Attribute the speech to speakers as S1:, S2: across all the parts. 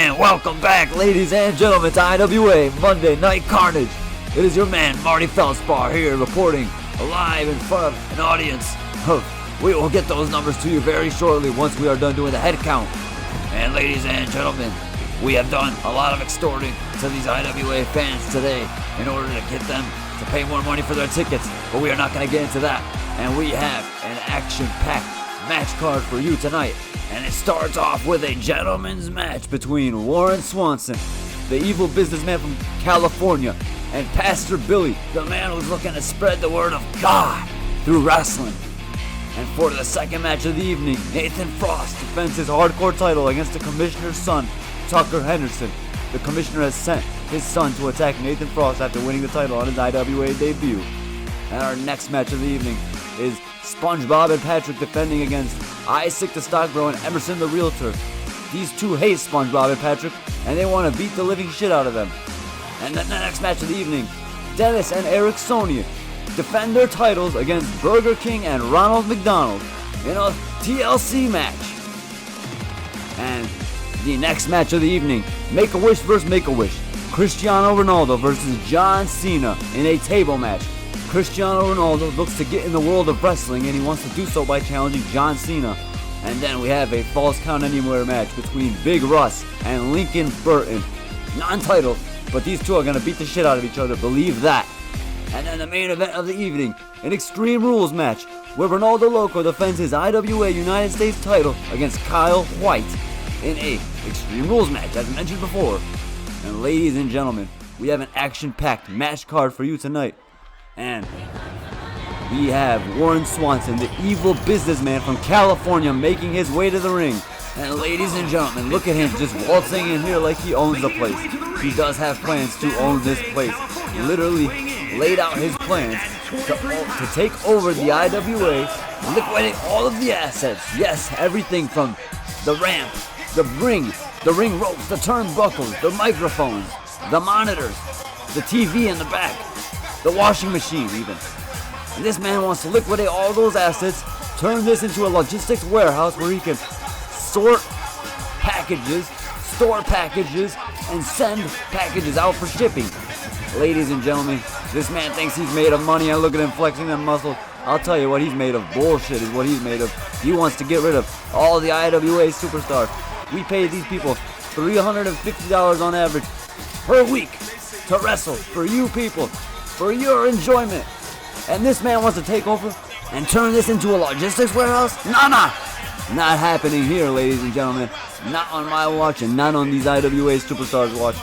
S1: And welcome back, ladies and gentlemen, to IWA Monday Night Carnage. It is your man, Marty Feldspar, here reporting live in front of an audience. We will get those numbers to you very shortly once we are done doing the head count. And ladies and gentlemen, we have done a lot of extorting to these IWA fans today in order to get them to pay more money for their tickets, but we are not going to get into that. And we have an action-packed match card for you tonight. And it starts off with a gentleman's match between Warren Swanson, the evil businessman from California, and Pastor Billy, the man who's looking to spread the word of God through wrestling. And for the second match of the evening, Nathan Frost defends his hardcore title against the commissioner's son, Tucker Henderson. The commissioner has sent his son to attack Nathan Frost after winning the title on his IWA debut. And our next match of the evening is SpongeBob and Patrick defending against Isaac the Stockbro and Emerson the Realtor. These two hate SpongeBob and Patrick, and they want to beat the living shit out of them. And then the next match of the evening, Dennis and Eric Sonia defend their titles against Burger King and Ronald McDonald in a TLC match. And the next match of the evening, Make-A-Wish vs. Make-A-Wish. Cristiano Ronaldo versus John Cena in a table match. Cristiano Ronaldo looks to get in the world of wrestling, and he wants to do so by challenging John Cena. And then we have a Falls Count Anywhere match between Big Russ and Lincoln Burton. Non-title, but these two are going to beat the shit out of each other, believe that. And then the main event of the evening, an Extreme Rules match, where Ronaldo Loco defends his IWA United States title against Kyle White in a Extreme Rules match, as mentioned before. And ladies and gentlemen, we have an action-packed match card for you tonight. And we have Warren Swanson, the evil businessman from California, making his way to the ring. And ladies and gentlemen, look at him just waltzing in here like he owns the place. He does have plans to own this place. He literally laid out his plans to take over the IWA, liquidating all of the assets. Yes, everything from the ramp, the ring ropes, the turnbuckles, the microphones, the monitors, the TV in the back, the washing machine even. And this man wants to liquidate all those assets, turn this into a logistics warehouse where he can sort packages, store packages, and send packages out for shipping. Ladies and gentlemen, this man thinks he's made of money, and look at him flexing them muscles. I'll tell you what he's made of. Bullshit is what he's made of. He wants to get rid of all the IWA superstars. We pay these people $350 on average per week to wrestle for you people, for your enjoyment. And this man wants to take over and turn this into a logistics warehouse? Nah. Not happening here, ladies and gentlemen. Not on my watch and not on these IWA superstars' watch.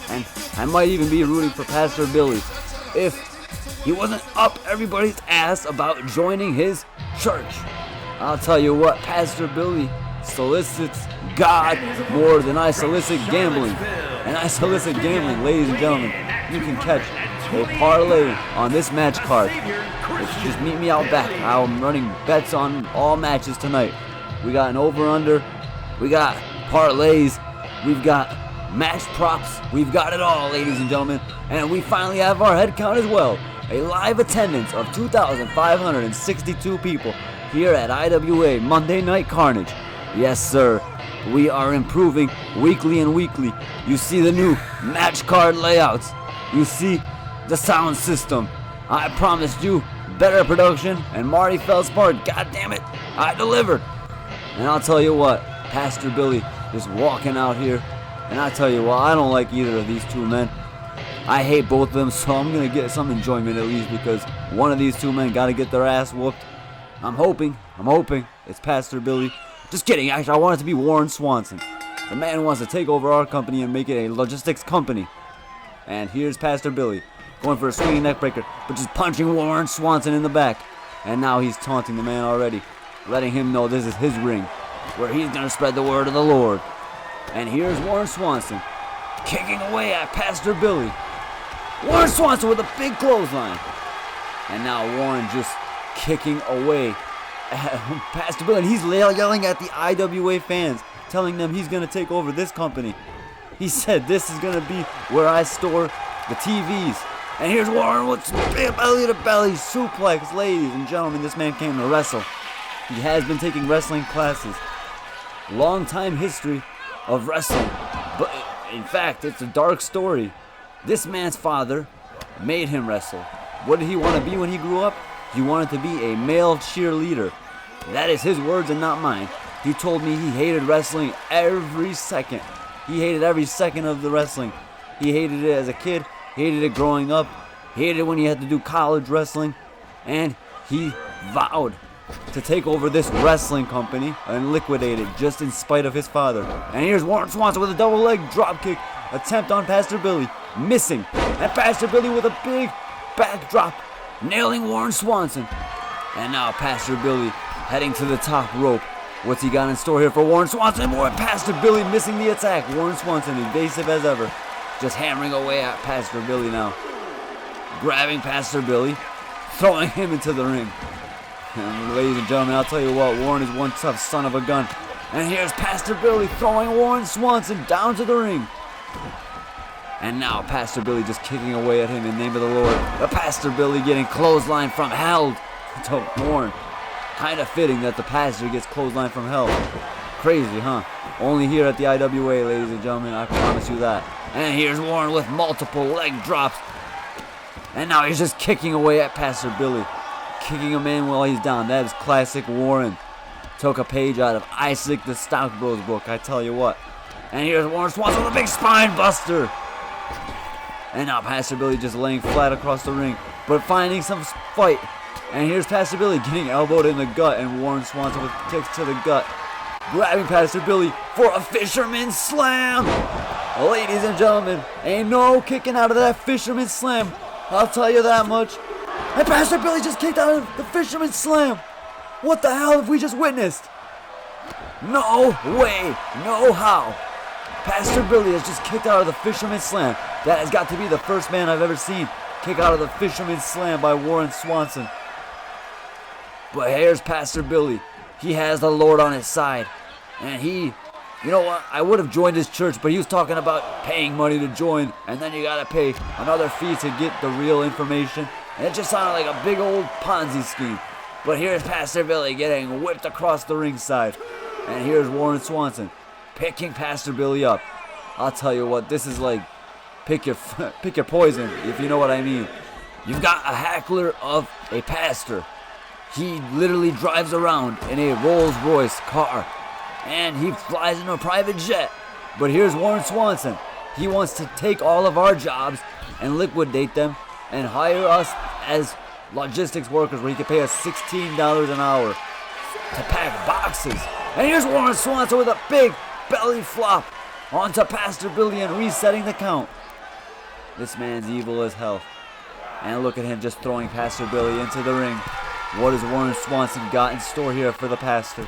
S1: And I might even be rooting for Pastor Billy if he wasn't up everybody's ass about joining his church. I'll tell you what, Pastor Billy solicits God more than I solicit gambling. And I solicit gambling, ladies and gentlemen. You can catch a parlay on this match card. Just meet me out back. I'm running bets on all matches tonight. We got an over-under, we got parlays, we've got match props, we've got it all, ladies and gentlemen. And we finally have our head count as well. A live attendance of 2,562 people here at IWA Monday Night Carnage. Yes, sir, we are improving weekly and weekly. You see the new match card layouts. You see the sound system. I promised you better production, and Marty Feldspar, goddammit, I delivered. And I'll tell you what, Pastor Billy is walking out here, and I tell you what, I don't like either of these two men. I hate both of them, so I'm going to get some enjoyment at least, because one of these two men got to get their ass whooped. I'm hoping it's Pastor Billy. Just kidding, actually, I want it to be Warren Swanson. The man who wants to take over our company and make it a logistics company. And here's Pastor Billy, going for a swinging neck breaker, but just punching Warren Swanson in the back. And now he's taunting the man already, letting him know this is his ring, where he's going to spread the word of the Lord. And here's Warren Swanson, kicking away at Pastor Billy. Warren Swanson with a big clothesline. And now Warren just kicking away at Pastor Billy. And he's yelling at the IWA fans, telling them he's going to take over this company. He said this is going to be where I store the TVs. And here's Warren with belly-to-belly suplex. Ladies and gentlemen, this man came to wrestle. He has been taking wrestling classes. Long time history of wrestling. But in fact, it's a dark story. This man's father made him wrestle. What did he want to be when he grew up? He wanted to be a male cheerleader. That is his words and not mine. He told me he hated wrestling every second. He hated every second of the wrestling. He hated it as a kid, hated it growing up, hated it when he had to do college wrestling, and he vowed to take over this wrestling company and liquidate it just in spite of his father. And here's Warren Swanson with a double leg drop kick attempt on Pastor Billy, missing, and Pastor Billy with a big backdrop, nailing Warren Swanson. And now Pastor Billy heading to the top rope. What's he got in store here for Warren Swanson? More Pastor Billy missing the attack. Warren Swanson evasive as ever, just hammering away at Pastor Billy now. Grabbing Pastor Billy, throwing him into the ring. And ladies and gentlemen, I'll tell you what, Warren is one tough son of a gun. And here's Pastor Billy throwing Warren Swanson down to the ring. And now Pastor Billy just kicking away at him in the name of the Lord. But Pastor Billy getting clothesline from hell to Warren. Kind of fitting that the pastor gets clothesline from hell. Crazy, huh? Only here at the IWA, ladies and gentlemen, I promise you that. And here's Warren with multiple leg drops. And now he's just kicking away at Pastor Billy. Kicking a man while he's down. That is classic Warren. Took a page out of Isaac the Stout Bros book, I tell you what. And here's Warren Swanson with a big spine buster. And now Pastor Billy just laying flat across the ring, but finding some fight. And here's Pastor Billy getting elbowed in the gut, and Warren Swanson with kicks to the gut. Grabbing Pastor Billy for a fisherman slam. Ladies and gentlemen, ain't no kicking out of that fisherman slam. I'll tell you that much. And Pastor Billy just kicked out of the fisherman slam. What the hell have we just witnessed? No way, no how. Pastor Billy has just kicked out of the fisherman slam. That has got to be the first man I've ever seen kick out of the fisherman slam by Warren Swanson. But here's Pastor Billy. He has the Lord on his side. And he, you know what, I would have joined his church, but he was talking about paying money to join, and then you gotta pay another fee to get the real information. And it just sounded like a big old Ponzi scheme. But here's Pastor Billy getting whipped across the ringside. And here's Warren Swanson picking Pastor Billy up. I'll tell you what, this is like pick your poison, if you know what I mean. You've got a heckler of a pastor. He literally drives around in a Rolls Royce car, and he flies in a private jet. But here's Warren Swanson. He wants to take all of our jobs and liquidate them and hire us as logistics workers where he can pay us $16 an hour to pack boxes. And here's Warren Swanson with a big belly flop onto Pastor Billy and resetting the count. This man's evil as hell. And look at him just throwing Pastor Billy into the ring. What has Warren Swanson got in store here for the pastor?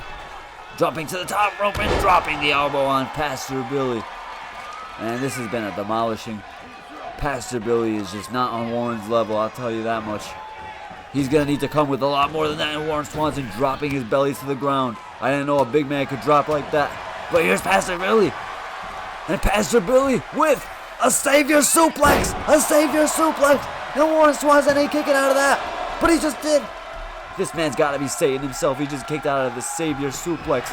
S1: Jumping to the top rope and dropping the elbow on Pastor Billy. And this has been a demolishing. Pastor Billy is just not on Warren's level, I'll tell you that much. He's going to need to come with a lot more than that, and Warren Swanson dropping his belly to the ground. I didn't know a big man could drop like that. But here's Pastor Billy. And Pastor Billy with a Savior suplex. A Savior suplex. And Warren Swanson ain't kicking out of that. But he just did. This man's got to be Satan himself. He just kicked out of the Savior suplex.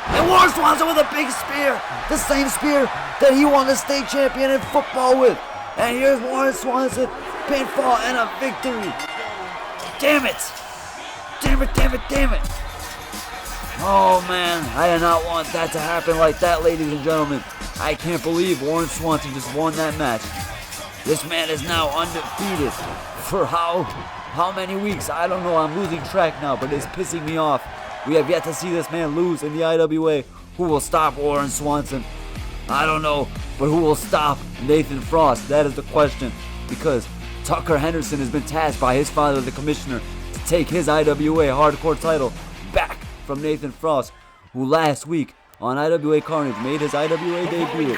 S1: And Warren Swanson with a big spear. The same spear that he won the state champion in football with. And here's Warren Swanson. Pinfall and a victory. Damn it. Damn it, damn it, damn it. Oh man, I did not want that to happen like that, ladies and gentlemen. I can't believe Warren Swanson just won that match. This man is now undefeated. For how many weeks? I don't know. I'm losing track now, but it's pissing me off. We have yet to see this man lose in the IWA. Who will stop Warren Swanson? I don't know, but who will stop Nathan Frost? That is the question. Because Tucker Henderson has been tasked by his father, the commissioner, to take his IWA hardcore title back from Nathan Frost, who last week on IWA Carnage made his IWA debut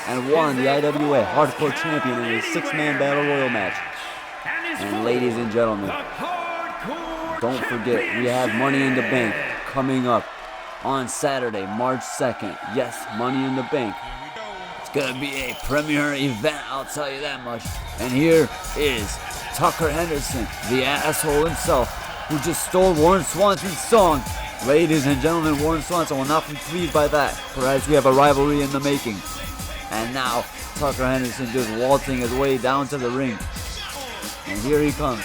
S1: and won the IWA hardcore champion in a 6-man battle royal match. And ladies and gentlemen, don't forget, we have Money in the Bank coming up on Saturday, March 2nd. Yes, Money in the Bank. It's going to be a premier event, I'll tell you that much. And here is Tucker Henderson, the asshole himself, who just stole Warren Swanson's song. Ladies and gentlemen, Warren Swanson will not be pleased by that. Perhaps we have a rivalry in the making. And now Tucker Henderson just waltzing his way down to the ring. And here he comes.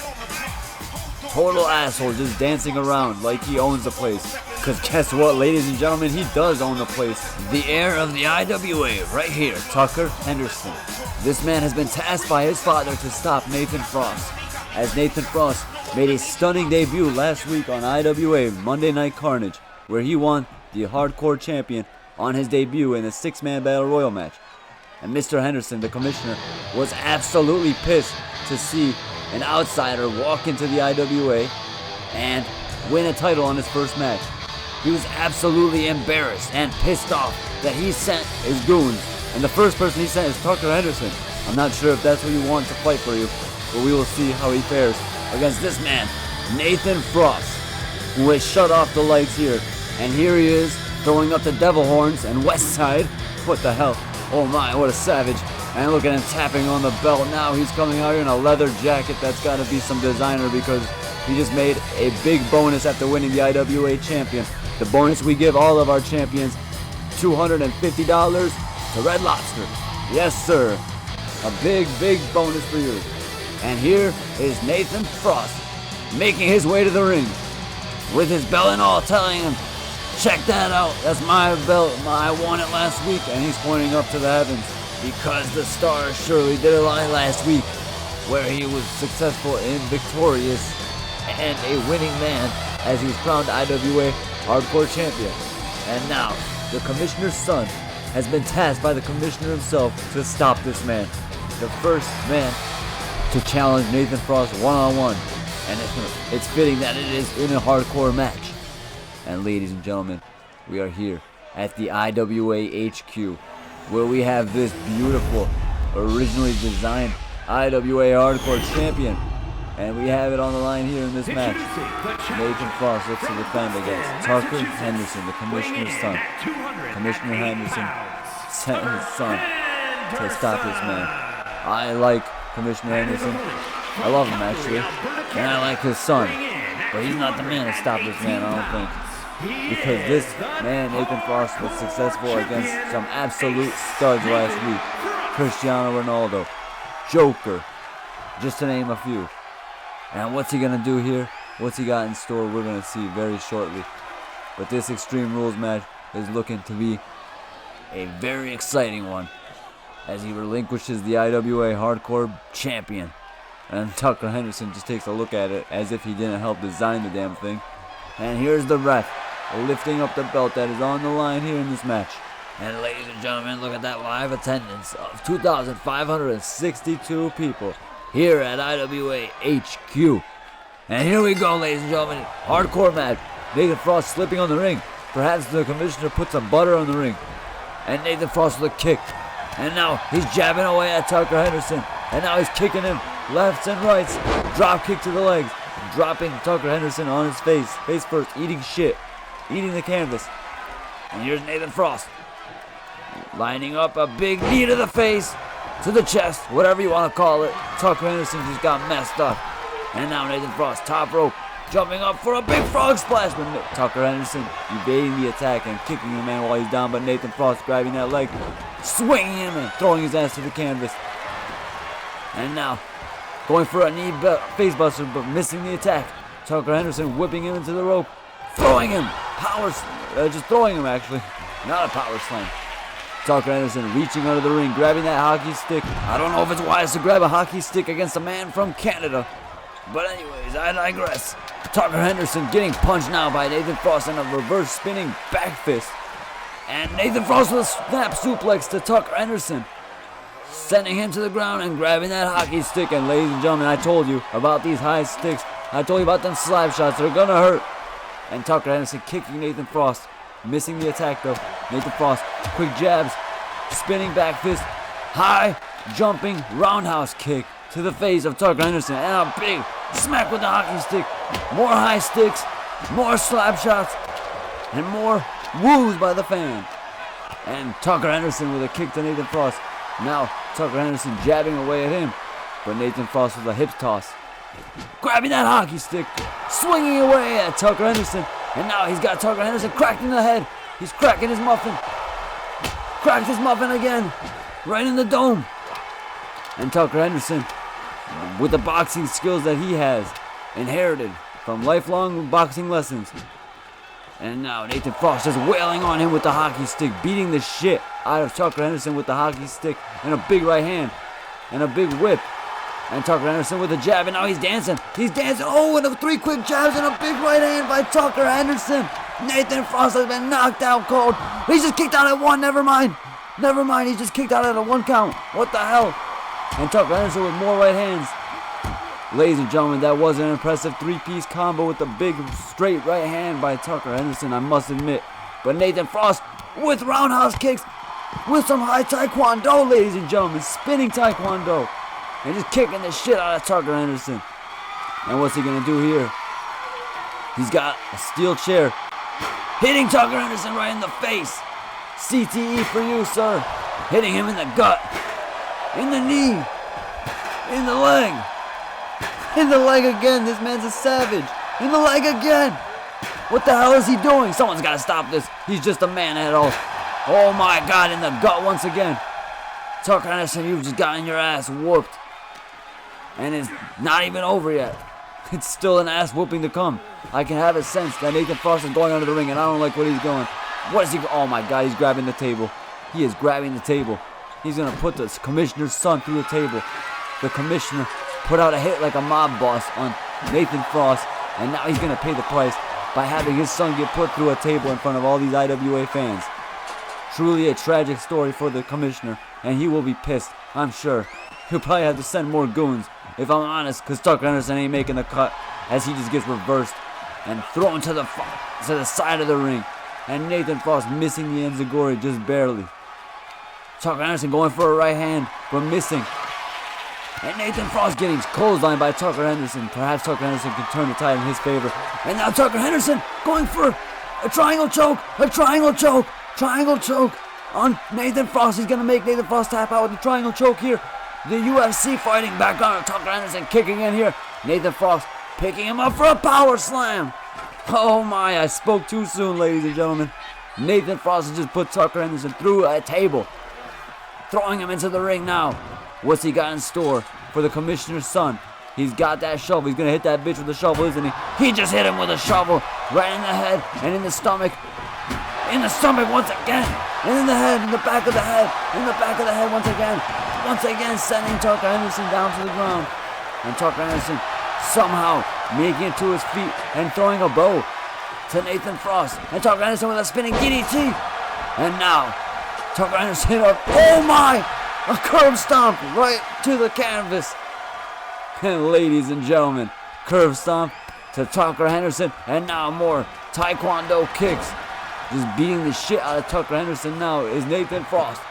S1: Total asshole, just dancing around like he owns the place. Because guess what, ladies and gentlemen, he does own the place. The heir of the IWA, right here, Tucker Henderson. This man has been tasked by his father to stop Nathan Frost, as Nathan Frost made a stunning debut last week on IWA Monday Night Carnage, where he won the Hardcore Champion on his debut in a 6-man Battle Royal match. And Mr. Henderson, the commissioner, was absolutely pissed to see an outsider walk into the IWA and win a title on his first match. He was absolutely embarrassed and pissed off that he sent his goons, and the first person he sent is Tucker Henderson. I'm not sure if that's who you want to fight for you, but we will see how he fares against this man, Nathan Frost, who has shut off the lights here. And here he is, throwing up the devil horns and West Side. What the hell? Oh my, what a savage. And look at him tapping on the belt. Now he's coming out here in a leather jacket. That's got to be some designer, because he just made a big bonus after winning the IWA champion. The bonus we give all of our champions, $250 to Red Lobster. Yes, sir. A big, big bonus for you. And here is Nathan Frost making his way to the ring with his belt and all, telling him, check that out. That's my belt. I won it last week. And he's pointing up to the heavens, because the Stars surely did a lie last week, where he was successful and victorious and a winning man as he was crowned IWA Hardcore Champion. And now the commissioner's son has been tasked by the commissioner himself to stop this man, the first man to challenge Nathan Frost one-on-one. And it's fitting that it is in a hardcore match. And ladies and gentlemen, we are here at the IWA HQ, where we have this beautiful, originally designed IWA Hardcore Champion. And we have it on the line here in this match. Nathan Frost looks to defend against Tucker Henderson, the commissioner's son. Commissioner Henderson sent his son to stop this man. I like Commissioner Henderson. I love him, actually. And I like his son. But he's not the man to stop this man, I don't think. Because this man, Nathan Frost, was successful against some absolute studs last week. Cristiano Ronaldo, Joker, just to name a few. And what's he going to do here? What's he got in store? We're going to see very shortly. But this Extreme Rules match is looking to be a very exciting one, as he relinquishes the IWA Hardcore Champion. And Tucker Henderson just takes a look at it as if he didn't help design the damn thing. And here's the ref lifting up the belt that is on the line here in this match. And ladies and gentlemen, look at that live attendance of 2,562 people here at IWA HQ. And here we go, ladies and gentlemen. Hardcore match. Nathan Frost slipping on the ring. Perhaps the commissioner put some butter on the ring. And Nathan Frost with a kick. And now he's jabbing away at Tucker Henderson. And now he's kicking him lefts and rights. Drop kick to the legs. Dropping Tucker Henderson on his face. Face first, eating shit. Eating the canvas. And here's Nathan Frost. Lining up a big knee to the face. To the chest, whatever you want to call it. Tucker Henderson just got messed up. And now Nathan Frost, top rope, jumping up for a big frog splash. But Tucker Henderson evading the attack and kicking the man while he's down. But Nathan Frost grabbing that leg, swinging him and throwing his ass to the canvas. And now going for a knee face buster, but missing the attack. Tucker Henderson whipping him into the rope, throwing him, just throwing him actually, not a power slam. Tucker Henderson reaching under the ring, grabbing that hockey stick. I don't know if it's wise to grab a hockey stick against a man from Canada. But anyways, I digress. Tucker Henderson getting punched now by Nathan Frost in a reverse spinning back fist. And Nathan Frost with a snap suplex to Tucker Henderson, sending him to the ground and grabbing that hockey stick. And ladies and gentlemen, I told you about these high sticks. I told you about them slap shots. They're gonna hurt. And Tucker Henderson kicking Nathan Frost. Missing the attack though. Nathan Frost, quick jabs, spinning back fist, high jumping roundhouse kick to the face of Tucker Henderson, and a big smack with the hockey stick. More high sticks, more slap shots, and more woos by the fan. And Tucker Henderson with a kick to Nathan Frost. Now Tucker Henderson jabbing away at him, but Nathan Frost with a hip toss, grabbing that hockey stick, swinging away at Tucker Henderson. And now he's got Tucker Henderson cracked in the head. He's cracking his muffin. Cracked his muffin again. right in the dome. And Tucker Henderson, with the boxing skills that he has inherited from lifelong boxing lessons. And now Nathan Frost is wailing on him with the hockey stick, beating the shit out of Tucker Henderson with the hockey stick and a big right hand and a big whip. And Tucker Henderson with a jab, and now he's dancing. He's dancing. Oh, and 3 quick jabs and a big right hand by Tucker Henderson. Nathan Frost has been knocked out cold. He's just kicked out at 1. Never mind. He's just kicked out at a 1 count. What the hell? And Tucker Henderson with more right hands. Ladies and gentlemen, that was an impressive 3-piece combo with the big straight right hand by Tucker Henderson, I must admit. But Nathan Frost with roundhouse kicks, with some high taekwondo, ladies and gentlemen, spinning taekwondo. And just kicking the shit out of Tucker Henderson. And what's he gonna do here? He's got a steel chair, hitting Tucker Henderson right in the face. CTE for you, sir. Hitting him in the gut, in the knee, in the leg. In the leg again. This man's a savage. In the leg again. What the hell is he doing? Someone's got to stop this. He's just a man at all. Oh my God, in the gut once again. Tucker Henderson, you've just gotten your ass whooped. And it's not even over yet. It's still an ass whooping to come. I can have a sense that Nathan Frost is going under the ring, and I don't like what he's going. What is he? Oh my God, he's grabbing the table. He is grabbing the table. He's going to put the commissioner's son through the table. The commissioner put out a hit like a mob boss on Nathan Frost, and now he's going to pay the price by having his son get put through a table in front of all these IWA fans. Truly a tragic story for the commissioner, and he will be pissed, I'm sure. He'll probably have to send more goons, if I'm honest, because Tucker Henderson ain't making the cut, as he just gets reversed and thrown to the side of the ring. And Nathan Frost missing the enziguri just barely. Tucker Henderson going for a right hand, but missing. And Nathan Frost getting clotheslined by Tucker Henderson. Perhaps Tucker Henderson can turn the tide in his favor. And now Tucker Henderson going for a triangle choke. Triangle choke on Nathan Frost. He's going to make Nathan Frost tap out with the triangle choke here. The UFC fighting background. Tucker Henderson kicking in here. Nathan Frost picking him up for a power slam. Oh my, I spoke too soon, ladies and gentlemen. Nathan Frost has just put Tucker Henderson through a table. Throwing him into the ring now. What's he got in store for the commissioner's son? He's got that shovel. He's going to hit that bitch with the shovel, isn't he? He just hit him with a shovel right in the head and in the stomach. In the stomach once again. And in the head, in the back of the head. In the back of the head once again. Once again sending Tucker Henderson down to the ground. And Tucker Henderson somehow making it to his feet and throwing a bow to Nathan Frost. And Tucker Henderson with a spinning DDT. And now, Tucker Henderson, oh my! A curb stomp right to the canvas. And ladies and gentlemen, curb stomp to Tucker Henderson. And now more taekwondo kicks. Just beating the shit out of Tucker Henderson now is Nathan Frost,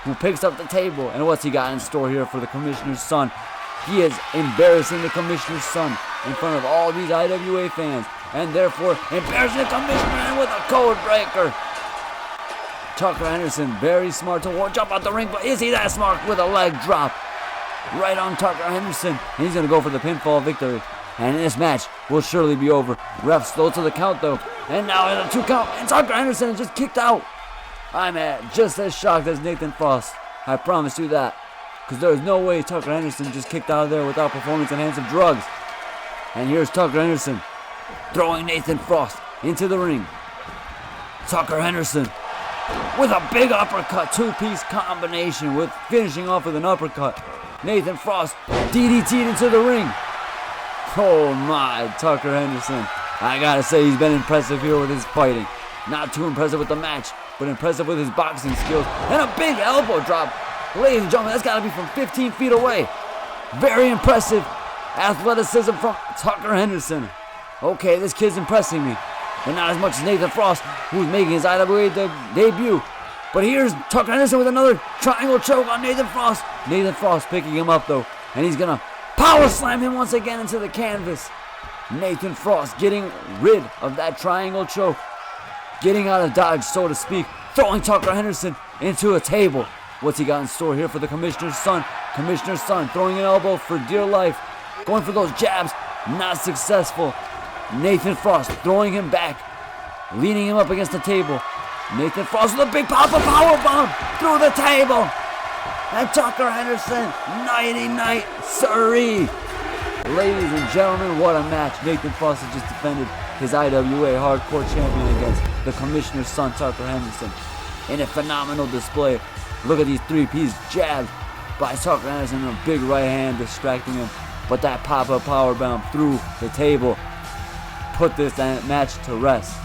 S1: who picks up the table. And what's he got in store here for the commissioner's son? He is embarrassing the commissioner's son in front of all these IWA fans. And therefore embarrassing the commissioner with a code breaker. Tucker Henderson, very smart to jump out the ring, but is he that smart with a leg drop? Right on Tucker Henderson. And he's going to go for the pinfall victory. And this match will surely be over. Ref slow to the count though. And now in a 2 count, and Tucker Henderson is just kicked out. I'm just as shocked as Nathan Frost. I promise you that. Because there's no way Tucker Henderson just kicked out of there without performance-enhancing drugs. And here's Tucker Henderson throwing Nathan Frost into the ring. Tucker Henderson with a big uppercut, 2-piece combination with finishing off with an uppercut. Nathan Frost DDT'd into the ring. Oh my, Tucker Henderson. I gotta say he's been impressive here with his fighting. Not too impressive with the match, but impressive with his boxing skills. And a big elbow drop. Ladies and gentlemen, that's gotta be from 15 feet away. Very impressive athleticism from Tucker Henderson. Okay, this kid's impressing me. But not as much as Nathan Frost, who's making his IWA debut. But here's Tucker Henderson with another triangle choke on Nathan Frost. Nathan Frost picking him up though. And he's gonna power slam him once again into the canvas. Nathan Frost getting rid of that triangle choke. Getting out of dodge, so to speak. Throwing Tucker Henderson into a table. What's he got in store here for the commissioner's son? Commissioner's son throwing an elbow for dear life. Going for those jabs. Not successful. Nathan Frost throwing him back. Leaning him up against the table. Nathan Frost with a big powerbomb through the table. And Tucker Henderson, nighty-night, sirree. Ladies and gentlemen, what a match. Nathan Frost has just defended his IWA Hardcore Champion against the Commissioner's son, Tucker Henderson, in a phenomenal display. Look at these three-piece jabs by Tucker Henderson, a big right hand distracting him. But that pop-up powerbomb through the table put this match to rest.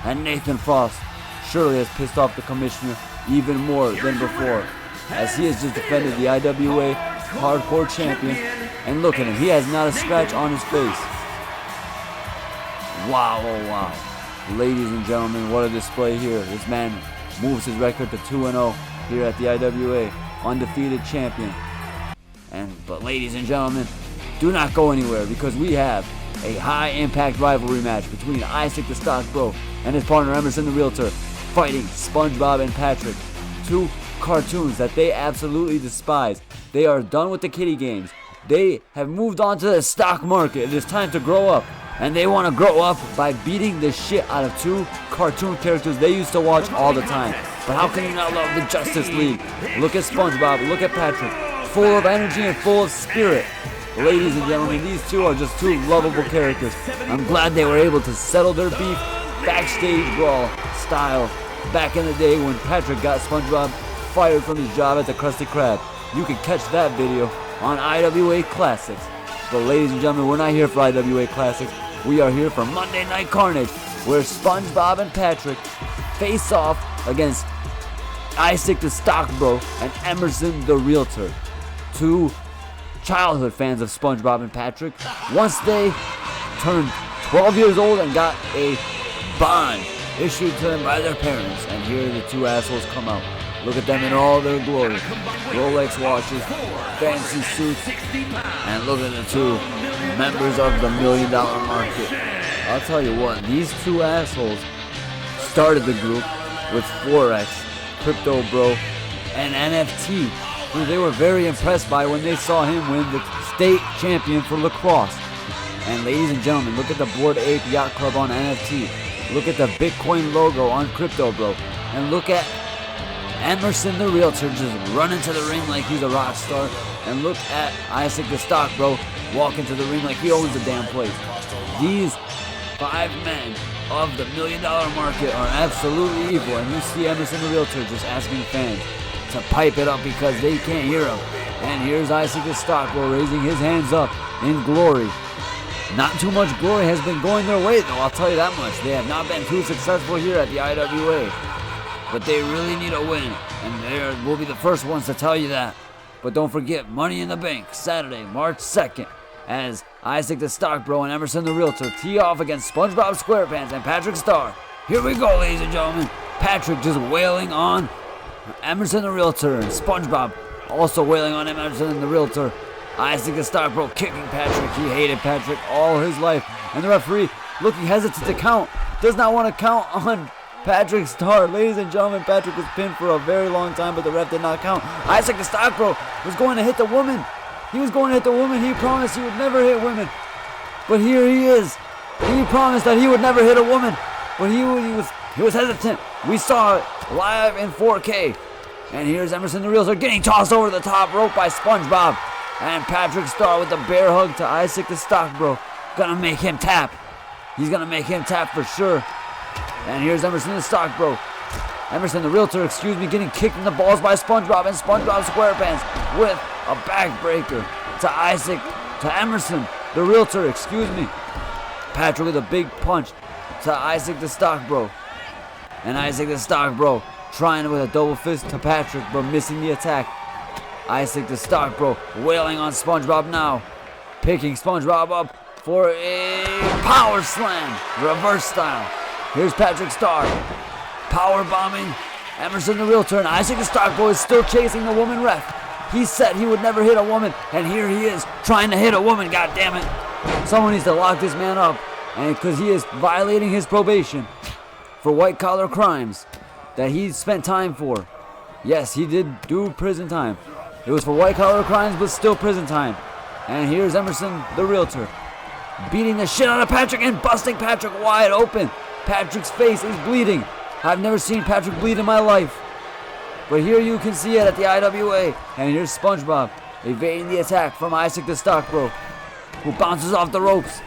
S1: And Nathan Frost surely has pissed off the Commissioner even more than before, as he has just defended the IWA Hardcore Champion. And look at him, he has not a scratch on his face. Wow, oh wow. Ladies and gentlemen, what a display here. This man moves his record to 2-0 here at the IWA, undefeated champion. But ladies and gentlemen, do not go anywhere, because we have a high-impact rivalry match between Isaac the Stock Bro and his partner Emerson the Realtor, fighting SpongeBob and Patrick, two cartoons that they absolutely despise. They are done with the kiddie games. They have moved on to the stock market. It is time to grow up, and they want to grow up by beating the shit out of two cartoon characters they used to watch all the time. But how can you not love the Justice League? Look at SpongeBob, look at Patrick, full of energy and full of spirit. Ladies and gentlemen, these two are just two lovable characters. I'm glad they were able to settle their beef backstage brawl style back in the day when Patrick got SpongeBob fired from his job at the Krusty Krab. You can catch that video on IWA Classics. But ladies and gentlemen, we're not here for IWA Classics. We are here for Monday Night Carnage, where SpongeBob and Patrick face off against Isaac the Stock Bro and Emerson the Realtor, two childhood fans of SpongeBob and Patrick, once they turned 12 years old and got a bond issued to them by their parents. And here the two assholes come out. Look at them in all their glory. Rolex watches, fancy suits, and look at the two members of the $1 million market. I'll tell you what, these two assholes started the group with Forex, Crypto Bro, and NFT, who they were very impressed by when they saw him win the state champion for lacrosse. And ladies and gentlemen, look at the Bored Ape Yacht Club on NFT. Look at the Bitcoin logo on Crypto Bro. And look at Emerson the Realtor just run into the ring like he's a rock star. And look at Isaac the Stock Bro walk into the ring like he owns the damn place. These five men of the $1 million market are absolutely evil. And you see Emerson the Realtor just asking fans to pipe it up because they can't hear him. And here's Isaac the Stock Bro raising his hands up in glory. Not too much glory has been going their way, though, I'll tell you that much. They have not been too successful here at the IWA. But they really need a win, and they will be the first ones to tell you that. But don't forget, Money in the Bank, Saturday, March 2nd, as Isaac the Stock Bro and Emerson the Realtor tee off against SpongeBob SquarePants and Patrick Star. Here we go, ladies and gentlemen. Patrick just wailing on Emerson the Realtor, and SpongeBob also wailing on Emerson the Realtor. Isaac the Stock Bro kicking Patrick. He hated Patrick all his life. And the referee, looking hesitant to count, does not want to count on Patrick Star. Ladies and gentlemen, Patrick was pinned for a very long time, but the ref did not count. Isaac the Stock Bro was going to hit the woman. He was going to hit the woman. He promised he would never hit women. But here he is. He promised that he would never hit a woman. But he was hesitant. We saw it live in 4K. And here's Emerson the Realtor getting tossed over the top rope by SpongeBob. And Patrick Star with a bear hug to Isaac the Stock Bro. Gonna make him tap. He's gonna make him tap for sure. And here's Emerson the Stock Bro. Emerson the Realtor, getting kicked in the balls by SpongeBob, and SpongeBob SquarePants with a backbreaker to Emerson the Realtor, Patrick with a big punch to Isaac the Stock Bro. And Isaac the Stock Bro trying with a double fist to Patrick, but missing the attack. Isaac the Stock Bro wailing on SpongeBob now. Picking SpongeBob up for a power slam, reverse style. Here's Patrick Star power bombing Emerson the Realtor, and Isaac the Stock Bro is still chasing the woman ref. He said he would never hit a woman, and here he is trying to hit a woman, God damn it. Someone needs to lock this man up, and because he is violating his probation for white collar crimes that he spent time for. Yes, he did do prison time. It was for white collar crimes, but still prison time. And here's Emerson the Realtor beating the shit out of Patrick and busting Patrick wide open. Patrick's face is bleeding. I've never seen Patrick bleed in my life. But here you can see it at the IWA. And here's SpongeBob evading the attack from Isaac the Stockbro, who bounces off the ropes.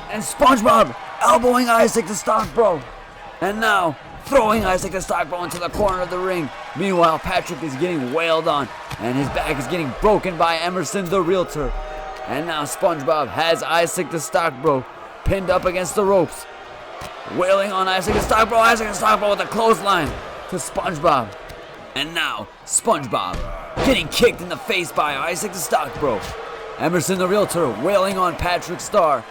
S1: And SpongeBob elbowing Isaac the Stockbro. And now throwing Isaac the Stockbro into the corner of the ring. Meanwhile, Patrick is getting wailed on, and his back is getting broken by Emerson the Realtor. And now SpongeBob has Isaac the Stockbro pinned up against the ropes, wailing on Isaac the Stockbro. Isaac the Stockbro with a clothesline to SpongeBob. And now SpongeBob getting kicked in the face by Isaac the Stockbro. Emerson the Realtor wailing on Patrick Star,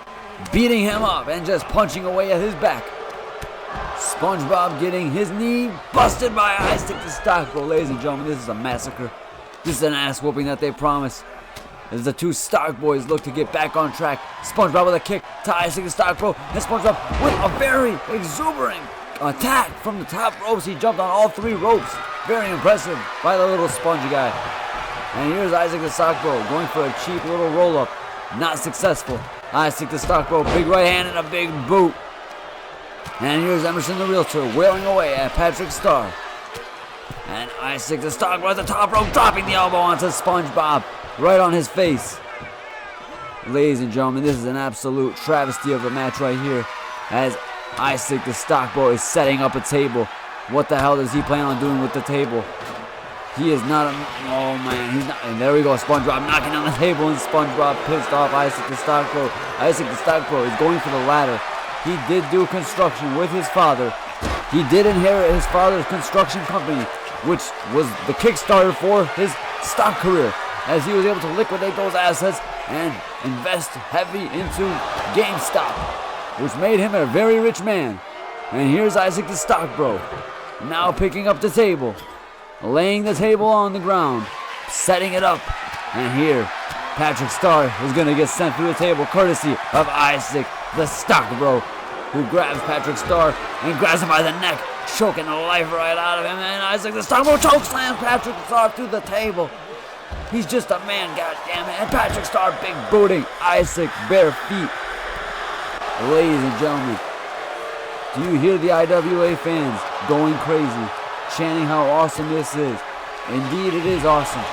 S1: beating him up and just punching away at his back. SpongeBob getting his knee busted by Isaac the Stockbro. Ladies and gentlemen, this is a massacre. This is an ass whooping that they promise, as the two Stark boys look to get back on track. SpongeBob with a kick to Isaac the Stockbro, and SpongeBob with a very exuberant attack from the top ropes. He jumped on all 3 ropes. Very impressive by the little spongy guy. And here's Isaac the Stockbro going for a cheap little roll-up. Not successful. Isaac the Stockbro, big right hand and a big boot. And here's Emerson the Realtor wailing away at Patrick Star. And Isaac the Stockbro at the top rope, dropping the elbow onto SpongeBob, right on his face. Ladies and gentlemen, this is an absolute travesty of a match right here, as Isaac the Stockbro is setting up a table. What the hell does he plan on doing with the table? He is not oh man, he's not, and there we go, SpongeBob knocking on the table, and SpongeBob pissed off Isaac the Stockbro. Isaac the Stockbro is going for the ladder. He did do construction with his father. He did inherit his father's construction company, which was the Kickstarter for his stock career, as he was able to liquidate those assets and invest heavy into GameStop, which made him a very rich man. And here's Isaac the Stockbro, now picking up the table, laying the table on the ground, setting it up. And here, Patrick Star is going to get sent through the table, courtesy of Isaac the Stockbro, who grabs Patrick Star and grabs him by the neck, choking the life right out of him. And Isaac the Stockbro chokeslams Patrick Star through the table. He's just a man, goddammit. And Patrick Star big booting Isaac bare feet. Ladies and gentlemen, do you hear the IWA fans going crazy, chanting how awesome this is? Indeed, it is awesome.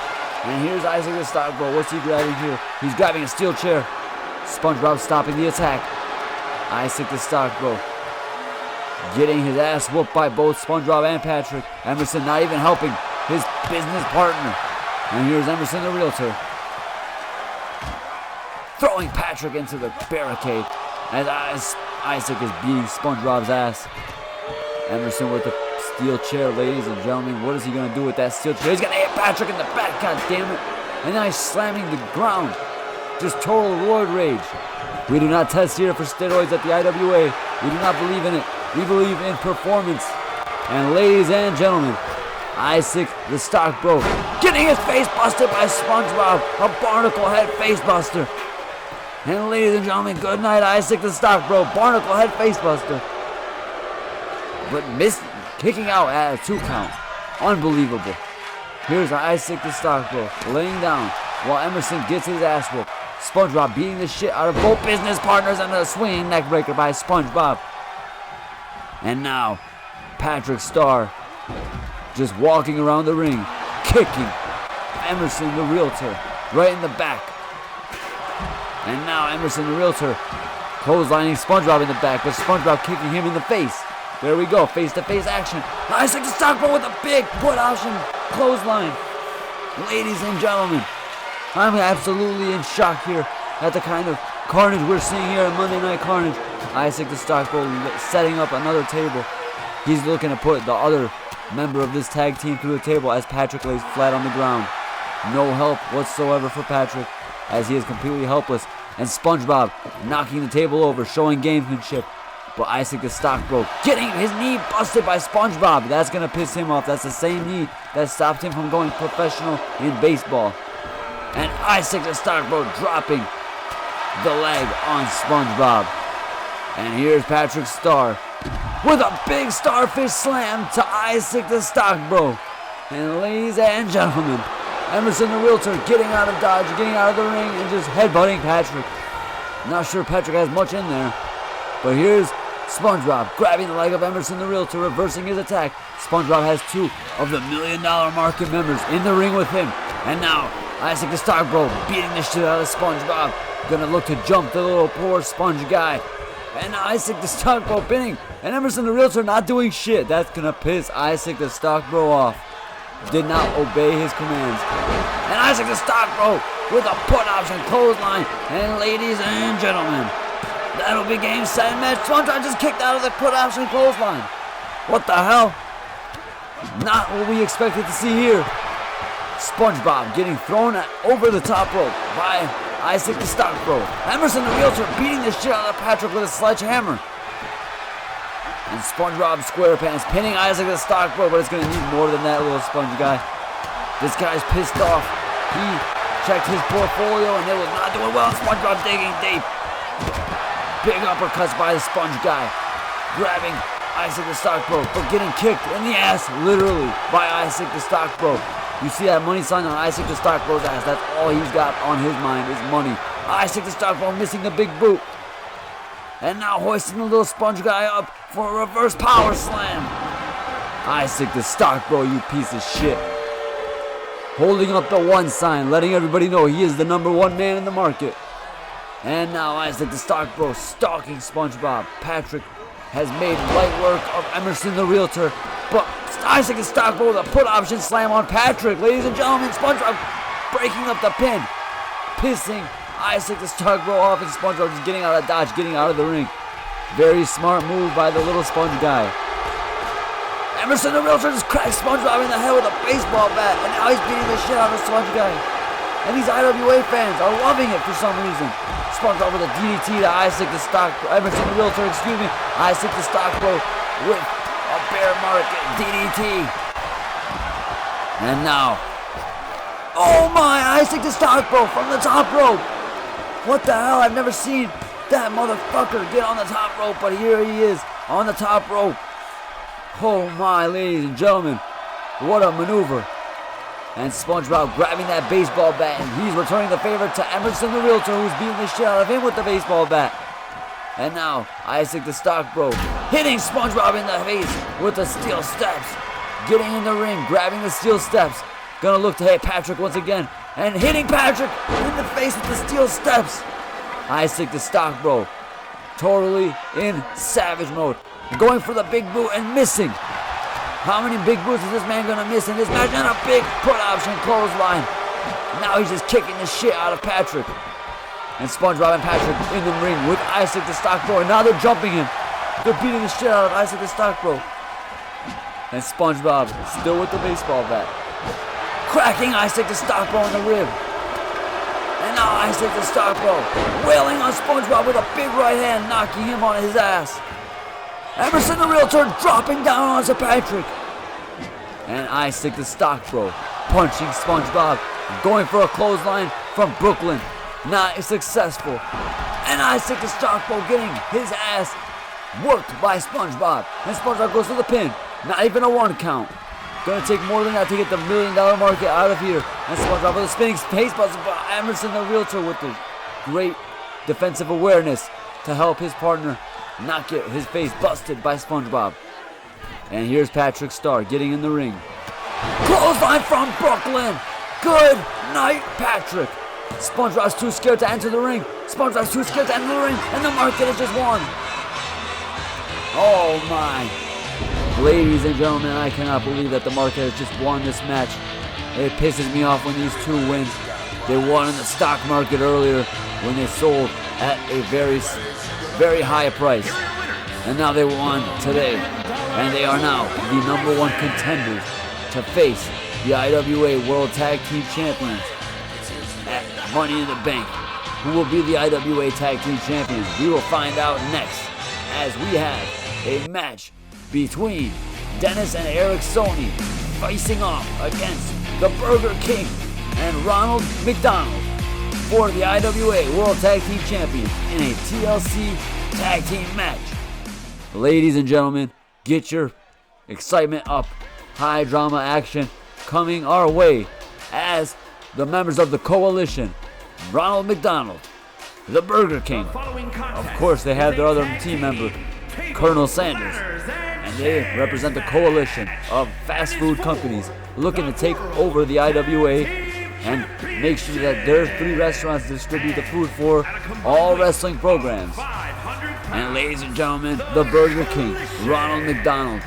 S1: And here's Isaac the Stockbro. What's he grabbing here? He's grabbing a steel chair. SpongeBob stopping the attack. Isaac the Stockbro getting his ass whooped by both SpongeBob and Patrick. Emerson not even helping his business partner. And here's Emerson the Realtor throwing Patrick into the barricade as Isaac is beating SpongeBob's ass. Emerson with the steel chair, ladies and gentlemen. What is he going to do with that steel chair? He's going to hit Patrick in the back, god damn it. And now he's slamming the ground. Just total roid rage. We do not test here for steroids at the IWA. We do not believe in it. We believe in performance. And ladies and gentlemen, Isaac the Stockbro getting his face busted by SpongeBob. A barnacle head face buster. And ladies and gentlemen, good night, Isaac the Stockbro. Barnacle head face buster. But kicking out at a 2 count. Unbelievable. Here's Isaac the Stockbro laying down while Emerson gets his ass whooped. SpongeBob beating the shit out of both business partners, and a swinging neckbreaker by SpongeBob. And now, Patrick Star just walking around the ring, kicking Emerson the Realtor right in the back. And now Emerson the Realtor clotheslining SpongeBob in the back, but SpongeBob kicking him in the face. There we go, face-to-face action. Isaac the Stockbro with a big put option clothesline. Ladies and gentlemen, I'm absolutely in shock here at the kind of carnage we're seeing here at Monday Night Carnage. Isaac the Stockbro setting up another table. He's looking to put the other member of this tag team through the table as Patrick lays flat on the ground. No help whatsoever for Patrick, as he is completely helpless. And SpongeBob knocking the table over, showing gamesmanship. But Isaac the Stockbro getting his knee busted by SpongeBob. That's going to piss him off. That's the same knee that stopped him from going professional in baseball. And Isaac the Stockbro dropping the leg on SpongeBob. And here's Patrick Star with a big starfish slam to Isaac the Stockbro. And ladies and gentlemen, Emerson the Realtor getting out of dodge, getting out of the ring, and just headbutting Patrick. Not sure Patrick has much in there. But here's SpongeBob grabbing the leg of Emerson the Realtor, reversing his attack. SpongeBob has 2 of the $1 Million Market members in the ring with him. And now, Isaac the Stock Bro beating the shit out of SpongeBob. Gonna look to jump the little poor sponge guy. And now Isaac the Stock Bro pinning. And Emerson the Realtor not doing shit. That's gonna piss Isaac the Stock Bro off. Did not obey his commands. And Isaac the Stock Bro with a put option clothesline. And ladies and gentlemen, that'll be game, set, and match. SpongeBob just kicked out of the put option clothesline. What the hell? Not what we expected to see here. SpongeBob getting thrown over the top rope by Isaac the Stock Bro. Emerson the Realtor beating the shit out of Patrick with a sledgehammer. And SpongeBob SquarePants pinning Isaac the Stock Bro, but it's going to need more than that, little sponge guy. This guy's pissed off. He checked his portfolio and it was not doing well. SpongeBob digging deep. Big uppercuts by the sponge guy. Grabbing Isaac the Stock Bro, but getting kicked in the ass, literally, by Isaac the Stock Bro. You see that money sign on Isaac the Stock Bro's ass. That's all he's got on his mind is money. Isaac the Stock Bro missing the big boot. And now hoisting the little sponge guy up for a reverse power slam. Isaac the Stock Bro, you piece of shit. Holding up the 1 sign, letting everybody know he is the #1 man in the market. And now Isaac the Stock Bro stalking SpongeBob. Patrick has made light work of Emerson the Realtor, but Isaac the Stock Bro with a put option slam on Patrick. Ladies and gentlemen, SpongeBob breaking up the pin, pissing Isaac the Stock Bro off, and SpongeBob just getting out of dodge, getting out of the ring. Very smart move by the little sponge guy. Emerson the Realtor just cracked SpongeBob in the head with a baseball bat, and now he's beating the shit out of the sponge guy. And these IWA fans are loving it for some reason. SpongeBob with a DDT to Isaac the Stock Bro, Emerson the Realtor, excuse me, Isaac the Stock Bro with a bear market DDT. And now, oh my, Isaac the Stock Bro from the top rope. What the hell? I've never seen that motherfucker get on the top rope, but here he is on the top rope. Oh my, ladies and gentlemen, what a maneuver. And SpongeBob grabbing that baseball bat, and he's returning the favor to Emerson the Realtor, who's beating the shit out of him with the baseball bat. And now, Isaac the Stock Bro hitting SpongeBob in the face with the steel steps. Getting in the ring, grabbing the steel steps. Gonna look to hit Patrick once again, and hitting Patrick in the face with the steel steps. Isaac the Stock Bro, totally in savage mode. Going for the big boot and missing. How many big boots is this man gonna miss in this match? And a big put option clothesline. Now he's just kicking the shit out of Patrick. And SpongeBob and Patrick in the ring with Isaac the Stock Bro. And now they're jumping him. They're beating the shit out of Isaac the Stock Bro. And SpongeBob still with the baseball bat. Cracking Isaac the Stock Bro in the rib. And now Isaac the Stock Bro wailing on SpongeBob with a big right hand, knocking him on his ass. Emerson the Realtor dropping down onto Patrick. And Isaac the Stock Bro punching SpongeBob, going for a clothesline from Brooklyn. Not successful. And Isaac the Stock Bro getting his ass worked by SpongeBob. And SpongeBob goes to the pin. Not even a 1 count. Gonna take more than that to get the $1 million market out of here. And SpongeBob with a spinning facebuster, but Emerson the Realtor with the great defensive awareness to help his partner not get his face busted by SpongeBob. And here's Patrick Star getting in the ring. Clothesline from Brooklyn. Good night, Patrick. SpongeBob's too scared to enter the ring. SpongeBob's too scared to enter the ring, and the market has just won. Oh my. Ladies and gentlemen, I cannot believe that the market has just won this match. It pisses me off when these two win. They won in the stock market earlier when they sold at a very high price. And now they won today. And they are now the #1 contenders to face the IWA World Tag Team Champions at Money in the Bank. Who will be the IWA Tag Team Champions? We will find out next as we have a match between Dennis and Eric Sony facing off against the Burger King and Ronald McDonald for the IWA World Tag Team Champions in a TLC Tag Team match. Ladies and gentlemen, get your excitement up. High drama action coming our way as the members of the coalition, Ronald McDonald, the Burger King. Of course, they have their other team member, Colonel Sanders. And they represent the coalition of fast food companies looking to take over the IWA and make sure that their 3 restaurants distribute the food for all wrestling programs. And ladies and gentlemen, the Burger King, Ronald McDonald,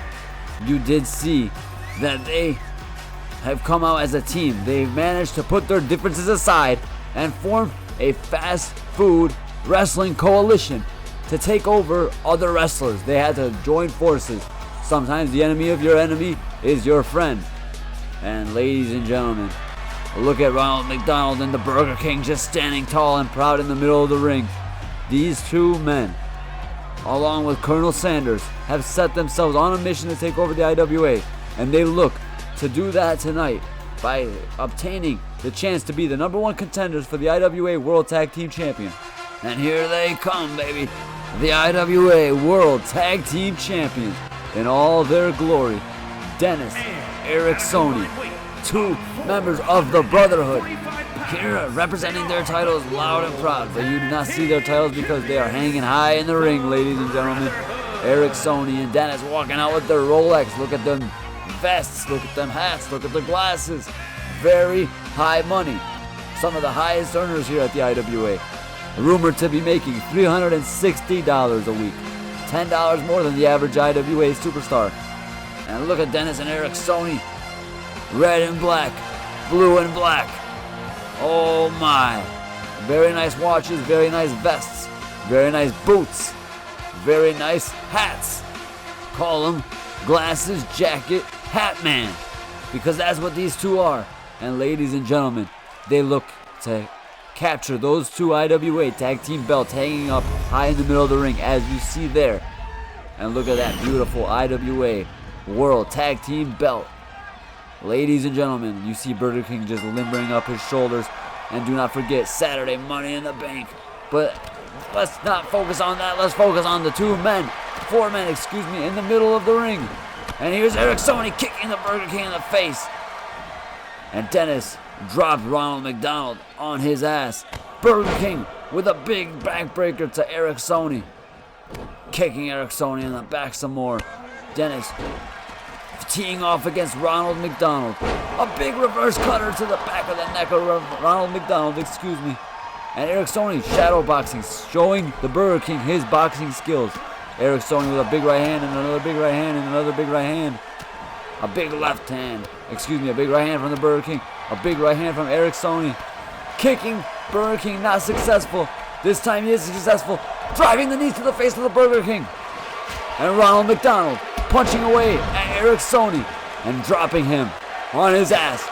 S1: you did see that they have come out as a team. They've managed to put their differences aside and form a fast food wrestling coalition to take over other wrestlers. They had to join forces. Sometimes the enemy of your enemy is your friend. And ladies and gentlemen, look at Ronald McDonald and the Burger King just standing tall and proud in the middle of the ring. These 2 men, along with Colonel Sanders, have set themselves on a mission to take over the IWA, and they look to do that tonight by obtaining the chance to be the #1 contenders for the IWA World Tag Team Champion. And here they come, baby, the IWA World Tag Team Champions in all their glory. Dennis, Eric Sony, 2 members of the Brotherhood, here representing their titles loud and proud, but you do not see their titles because they are hanging high in the ring, ladies and gentlemen. Eric Sony and Dennis walking out with their Rolex. Look at them vests, look at them hats, look at the glasses. Very high money. Some of the highest earners here at the IWA. Rumored to be making $360 a week. $10 more than the average IWA superstar. And look at Dennis and Eric Sony. Red and black, blue and black. Oh my. Very nice watches, very nice vests, very nice boots, very nice hats. Call them glasses, jacket, hat man, because that's what these 2 are. And ladies and gentlemen, they look to capture those 2 IWA tag team belts hanging up high in the middle of the ring, as you see there. And look at that beautiful IWA World Tag Team belt. Ladies and gentlemen, you see Burger King just limbering up his shoulders. And do not forget Saturday Money in the Bank. But let's not focus on that. Let's focus on the 4 men, in the middle of the ring. And here's Eric Sony kicking the Burger King in the face. And Dennis dropped Ronald McDonald on his ass. Burger King with a big backbreaker to Eric Sony. Kicking Eric Sony in the back some more. Dennis teeing off against Ronald McDonald. A big reverse cutter to the back of the neck of Ronald McDonald, And Eric Sony shadow boxing, showing the Burger King his boxing skills. Eric Sony with a big right hand and another big right hand and another big right hand. A big left hand. A big right hand from the Burger King. A big right hand from Eric Sony. Kicking Burger King, not successful. This time he is successful. Driving the knees to the face of the Burger King. And Ronald McDonald punching away at Eric Sony and dropping him on his ass.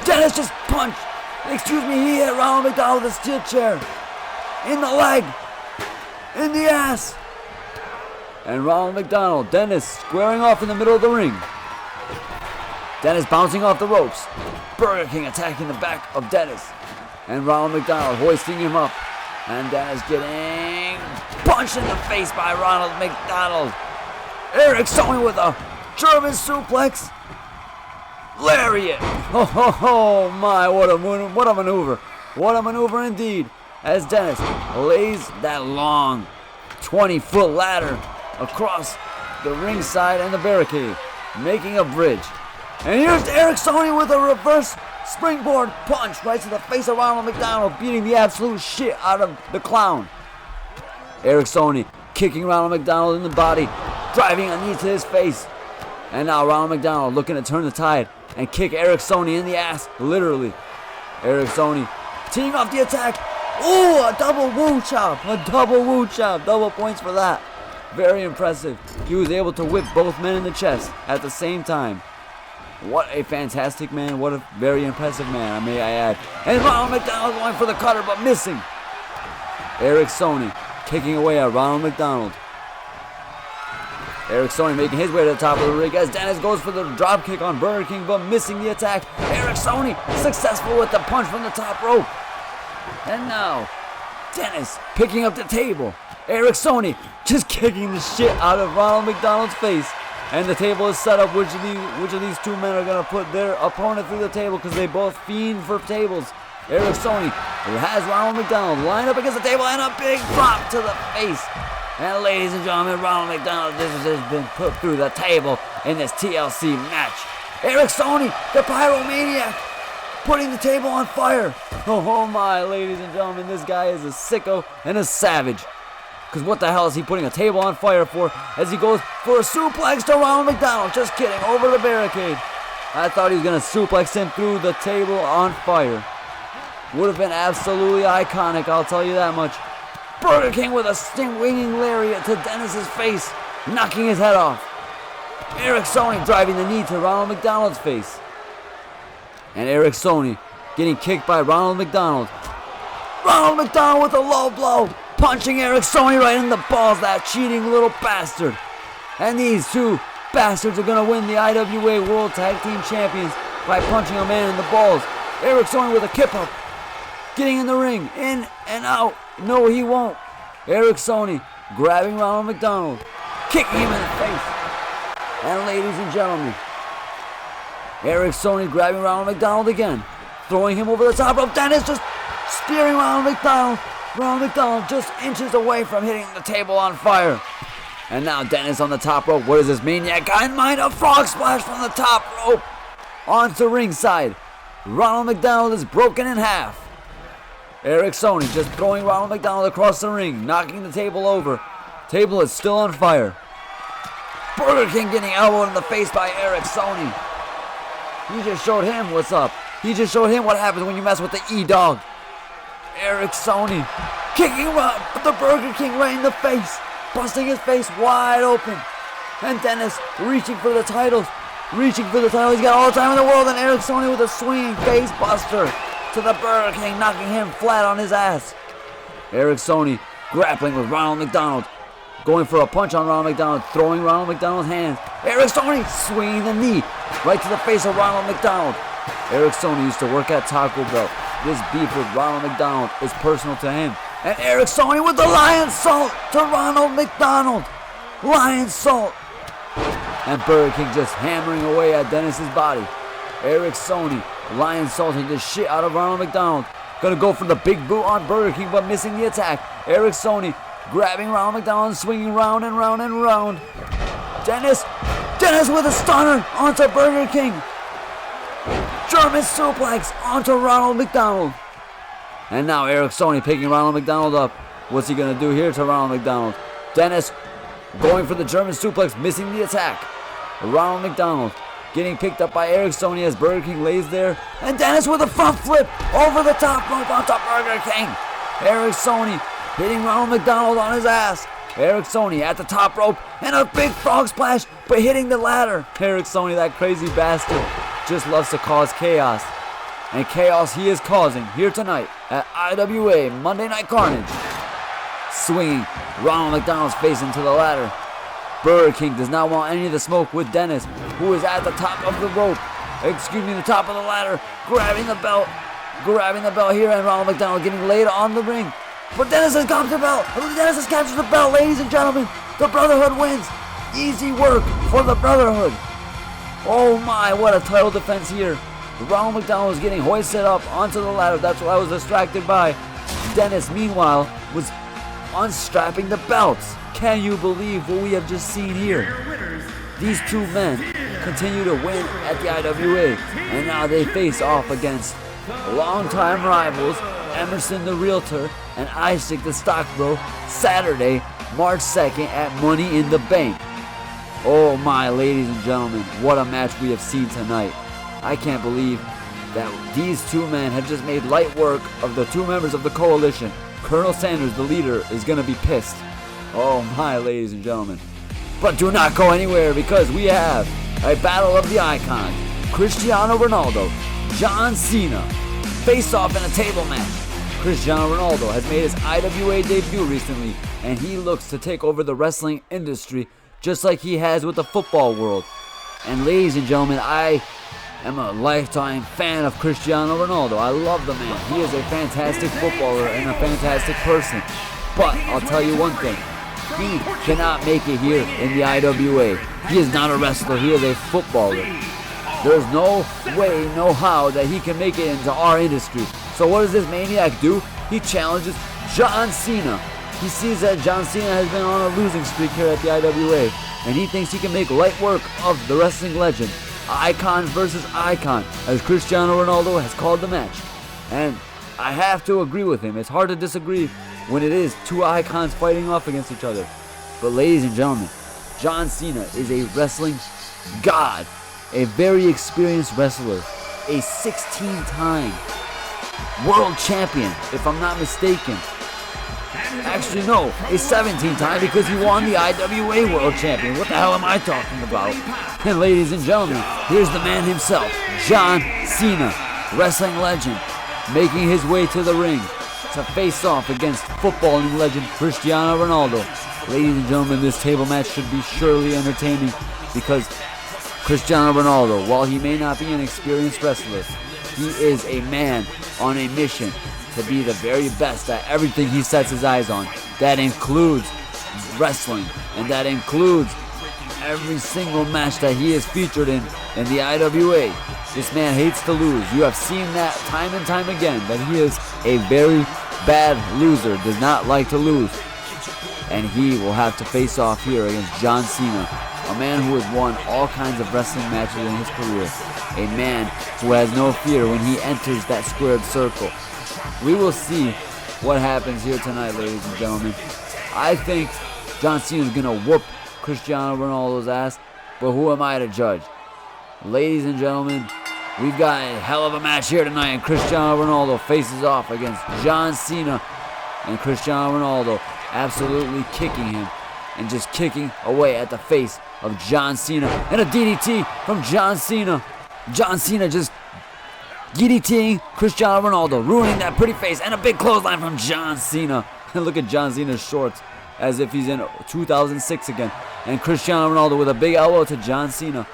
S1: Dennis just punched. He hit Ronald McDonald with a steel chair. In the leg. In the ass. And Ronald McDonald, Dennis squaring off in the middle of the ring. Dennis bouncing off the ropes. Burger King attacking the back of Dennis. And Ronald McDonald hoisting him up. And Dennis getting punched in the face by Ronald McDonald. Eric Sony with a German suplex. Lariat. Oh my, what a maneuver. What a maneuver indeed. As Dennis lays that long 20-foot ladder across the ringside and the barricade, making a bridge. And here's Eric Sony with a reverse springboard punch right to the face of Ronald McDonald, beating the absolute shit out of the clown. Eric Sony kicking Ronald McDonald in the body, driving a knee to his face. And now Ronald McDonald looking to turn the tide and kick Eric Sony in the ass, literally. Eric Sony teeing off the attack. Ooh, a double woo chop. Double points for that. Very impressive. He was able to whip both men in the chest at the same time. What a fantastic man. What a very impressive man, may I add. And Ronald McDonald going for the cutter, but missing. Eric Sony kicking away at Ronald McDonald. Eric Sony making his way to the top of the ring as Dennis goes for the drop kick on Burger King, but missing the attack. Eric Sony successful with the punch from the top rope. And now, Dennis picking up the table. Eric Sony just kicking the shit out of Ronald McDonald's face. And the table is set up. Which of these 2 men are going to put their opponent through the table, because they both fiend for tables. Eric Sony has Ronald McDonald lined up against the table, and a big drop to the face. And ladies and gentlemen, Ronald McDonald has been put through the table in this TLC match. Eric Stoney, the pyromaniac, putting the table on fire. Oh my, ladies and gentlemen, this guy is a sicko and a savage. Because what the hell is he putting a table on fire for as he goes for a suplex to Ronald McDonald? Just kidding, over the barricade. I thought he was going to suplex him through the table on fire. Would have been absolutely iconic, I'll tell you that much. Burger King with a swinging lariat to Dennis's face, knocking his head off. Eric Stoney driving the knee to Ronald McDonald's face. And Eric Stoney getting kicked by Ronald McDonald. Ronald McDonald with a low blow, punching Eric Stoney right in the balls, that cheating little bastard. And these two bastards are going to win the IWA World Tag Team Champions by punching a man in the balls. Eric Stoney with a kip up, getting in the ring, in and out. No, he won't. Eric Stoney grabbing Ronald McDonald, kicking him in the face. And ladies and gentlemen, Eric Stoney grabbing Ronald McDonald again, throwing him over the top rope. Dennis just spearing Ronald McDonald. Ronald McDonald just inches away from hitting the table on fire. And now Dennis on the top rope. What does this maniac got in mind? A frog splash from the top rope onto ringside. Ronald McDonald is broken in half. Eric Stoney just throwing Ronald McDonald across the ring, knocking the table over. Table is still on fire. Burger King getting elbowed in the face by Eric Stoney. He just showed him what's up. He just showed him what happens when you mess with the E-Dog. Eric Stoney kicking the Burger King right in the face, busting his face wide open. And Dennis reaching for the titles. He's got all the time in the world. And Eric Stoney with a swinging face buster to the Burger King, knocking him flat on his ass. Eric Stoney grappling with Ronald McDonald, going for a punch on Ronald McDonald, throwing Ronald McDonald's hands. Eric Stoney swinging the knee right to the face of Ronald McDonald. Eric Stoney used to work at Taco Bell. This beef with Ronald McDonald is personal to him. And Eric Stoney with the Lion Salt to Ronald McDonald. Lion Salt. And Burger King just hammering away at Dennis's body. Eric Stoney Lion Salting the shit out of Ronald McDonald. Gonna go for the big boot on Burger King, but missing the attack. Eric Stoney grabbing Ronald McDonald and swinging round and round and round. Dennis with a stunner onto Burger King. German suplex onto Ronald McDonald. And now Eric Stoney picking Ronald McDonald up. What's he gonna do here to Ronald McDonald? Dennis going for the German suplex, missing the attack. Ronald McDonald getting picked up by Eric Stoney as Burger King lays there. And Dennis with a front flip over the top rope onto Burger King. Eric Stoney hitting Ronald McDonald on his ass. Eric Stoney at the top rope and a big frog splash, but hitting the ladder. Eric Stoney, that crazy bastard, just loves to cause chaos. And chaos he is causing here tonight at IWA Monday Night Carnage. Swinging Ronald McDonald's face into the ladder. Burger King does not want any of the smoke with Dennis, who is at the top of the rope. The top of the ladder, grabbing the belt here, and Ronald McDonald getting laid on the ring. But Dennis has got the belt. Dennis has captured the belt, ladies and gentlemen. The Brotherhood wins. Easy work for the Brotherhood. Oh my, what a title defense here. Ronald McDonald was getting hoisted up onto the ladder. That's what I was distracted by. Dennis, meanwhile, was unstrapping the belts. Can you believe what we have just seen here? These two men continue to win at the IWA, and now they face off against longtime rivals Emerson the Realtor and Isaac the Stockbro Saturday, March 2nd at Money in the Bank. Oh my, ladies and gentlemen, what a match we have seen tonight. I can't believe that these two men have just made light work of the two members of the coalition. Colonel Sanders, the leader, is going to be pissed. Oh my, ladies and gentlemen. But do not go anywhere, because we have a battle of the icons. Cristiano Ronaldo, John Cena, face off in a table match. Cristiano Ronaldo has made his IWA debut recently, and he looks to take over the wrestling industry just like he has with the football world. And ladies and gentlemen, I am a lifetime fan of Cristiano Ronaldo. I love the man. He is a fantastic footballer and a fantastic person. But I'll tell you one thing. He cannot make it here in the IWA. He is not a wrestler. He is a footballer. There's no way, no how that he can make it into our industry. So what does this maniac do? He challenges John Cena He sees that John Cena has been on a losing streak here at the IWA, and he thinks he can make light work of the wrestling legend. Icon versus icon, as Cristiano Ronaldo has called the match. And I have to agree with him. It's hard to disagree when it is two icons fighting off against each other. But ladies and gentlemen, John Cena is a wrestling god, a very experienced wrestler, a 16-time world champion, if I'm not mistaken. Actually, no, a 17-time because he won the IWA World Champion. What the hell am I talking about? And ladies and gentlemen, here's the man himself, John Cena, wrestling legend, making his way to the ring to face off against footballing legend Cristiano Ronaldo. Ladies and gentlemen, this table match should be surely entertaining because Cristiano Ronaldo, while he may not be an experienced wrestler, he is a man on a mission to be the very best at everything he sets his eyes on. That includes wrestling, and that includes every single match that he is featured in the IWA. This man hates to lose. You have seen that time and time again, that he is a very bad loser, does not like to lose. And he will have to face off here against John Cena, a man who has won all kinds of wrestling matches in his career, a man who has no fear when he enters that squared circle. We will see what happens here tonight, ladies and gentlemen. I think John Cena is going to whoop Cristiano Ronaldo's ass, but who am I to judge? Ladies and gentlemen, we've got a hell of a match here tonight, and Cristiano Ronaldo faces off against John Cena, and Cristiano Ronaldo absolutely kicking him and just kicking away at the face of John Cena, and a DDT from John Cena. John Cena just DDTing Cristiano Ronaldo, ruining that pretty face, and a big clothesline from John Cena. And look at John Cena's shorts, as if he's in 2006 again. And Cristiano Ronaldo with a big elbow to John Cena.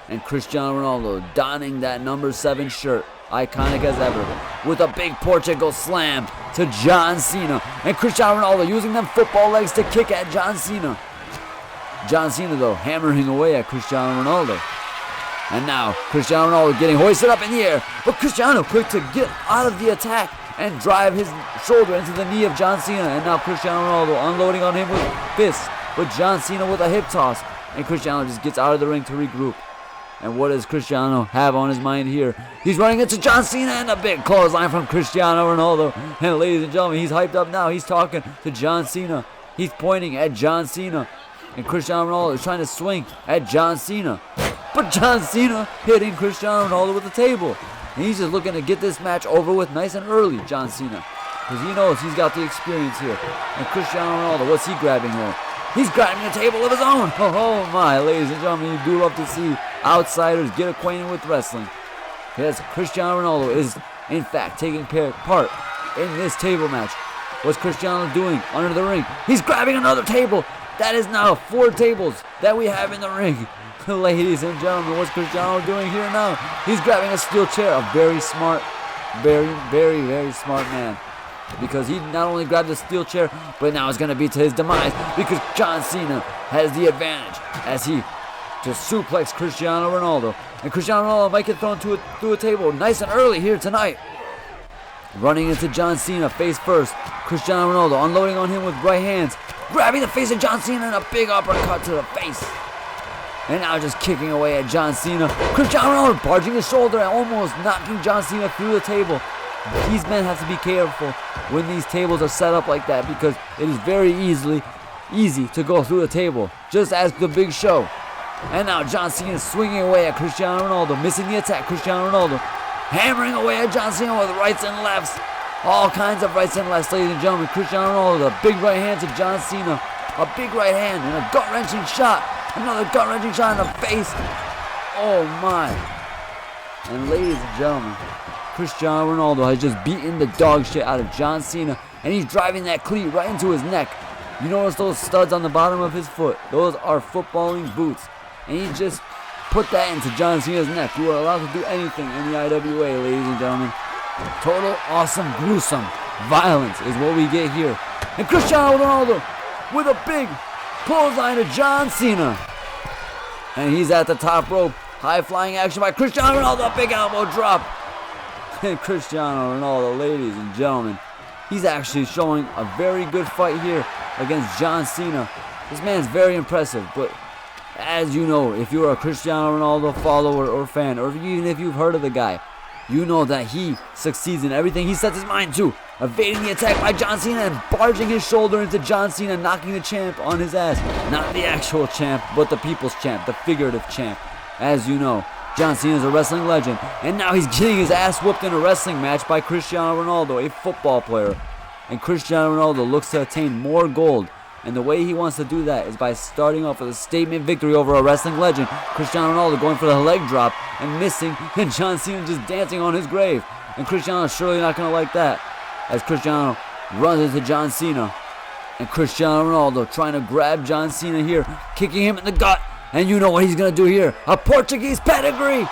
S1: And Cristiano Ronaldo donning that number 7 shirt, iconic as ever, with a big Portugal slam to John Cena. And Cristiano Ronaldo using them football legs to kick at John Cena. John Cena, though, hammering away at Cristiano Ronaldo. And now, Cristiano Ronaldo getting hoisted up in the air. But Cristiano quick to get out of the attack and drive his shoulder into the knee of John Cena. And now Cristiano Ronaldo unloading on him with fists. But John Cena with a hip toss. And Cristiano just gets out of the ring to regroup. And what does Cristiano have on his mind here? He's running into John Cena, and a big clothesline from Cristiano Ronaldo. And ladies and gentlemen, he's hyped up now. He's talking to John Cena. He's pointing at John Cena. And Cristiano Ronaldo is trying to swing at John Cena. But John Cena hitting Cristiano Ronaldo with the table. And he's just looking to get this match over with nice and early, John Cena. Because he knows he's got the experience here. And Cristiano Ronaldo, what's he grabbing here? He's grabbing a table of his own. Oh my, ladies and gentlemen, you do love to see outsiders get acquainted with wrestling. Yes, Cristiano Ronaldo is, in fact, taking part in this table match. What's Cristiano doing under the ring? He's grabbing another table. That is now 4 tables that we have in the ring. Ladies and gentlemen, what's Cristiano doing here now? He's grabbing a steel chair. A very smart, very smart man. Because he not only grabbed the steel chair, but now it's going to be to his demise. Because John Cena has the advantage as he just suplexed Cristiano Ronaldo. And Cristiano Ronaldo might get thrown through a table nice and early here tonight. Running into John Cena face first. Cristiano Ronaldo unloading on him with right hands. Grabbing the face of John Cena and a big uppercut to the face. And now just kicking away at John Cena. Cristiano Ronaldo barging his shoulder and almost knocking John Cena through the table. These men have to be careful when these tables are set up like that, because it is very easy to go through the table, just as the Big Show. And now John Cena is swinging away at Cristiano Ronaldo, missing the attack. Cristiano Ronaldo hammering away at John Cena with rights and lefts. All kinds of rights and lefts, ladies and gentlemen. Cristiano Ronaldo, a big right hand to John Cena. A big right hand and a gut-wrenching shot. Another gut-wrenching shot in the face. Oh my. And ladies and gentlemen, Cristiano Ronaldo has just beaten the dog shit out of John Cena, and he's driving that cleat right into his neck. You notice those studs on the bottom of his foot? Those are footballing boots. And he just put that into John Cena's neck. You are allowed to do anything in the IWA, ladies and gentlemen. Total awesome, gruesome violence is what we get here. And Cristiano Ronaldo with a big clothesline to John Cena. And he's at the top rope. High flying action by Cristiano Ronaldo. A big elbow drop. And Cristiano Ronaldo, ladies and gentlemen, He's actually showing a very good fight here against John Cena. This man's very impressive, but as you know, if you're a Cristiano Ronaldo follower or fan, or even if you've heard of the guy, you know that he succeeds in everything he sets his mind to. Evading the attack by John Cena and barging his shoulder into John Cena, knocking the champ on his ass. Not the actual champ, but the people's champ, the figurative champ. As you know, John Cena is a wrestling legend, and now he's getting his ass whooped in a wrestling match by Cristiano Ronaldo, a football player. And Cristiano Ronaldo looks to attain more gold. And the way he wants to do that is by starting off with a statement victory over a wrestling legend. Cristiano Ronaldo going for the leg drop and missing, and John Cena just dancing on his grave. And Cristiano's surely not going to like that, as Cristiano runs into John Cena. And Cristiano Ronaldo trying to grab John Cena here, kicking him in the gut. And you know what he's going to do here. A Portuguese pedigree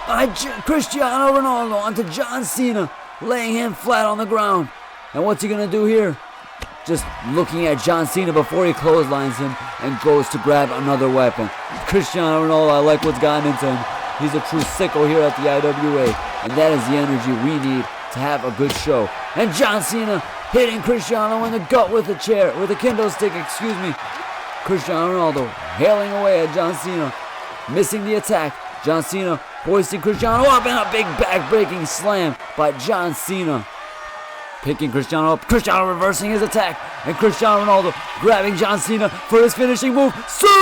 S1: by Cristiano Ronaldo onto John Cena, laying him flat on the ground. And what's he going to do here? Just looking at John Cena before he clotheslines him and goes to grab another weapon. Cristiano Ronaldo, I like what's gotten into him. He's a true sicko here at the IWA, and that is the energy we need to have a good show. And John Cena hitting Cristiano in the gut with a chair, with a kendo stick, excuse me. Cristiano Ronaldo hailing away at John Cena, missing the attack. John Cena hoisting Cristiano up in a big back-breaking slam by John Cena. Picking Cristiano up, Cristiano reversing his attack, and Cristiano Ronaldo grabbing John Cena for his finishing move, suplex!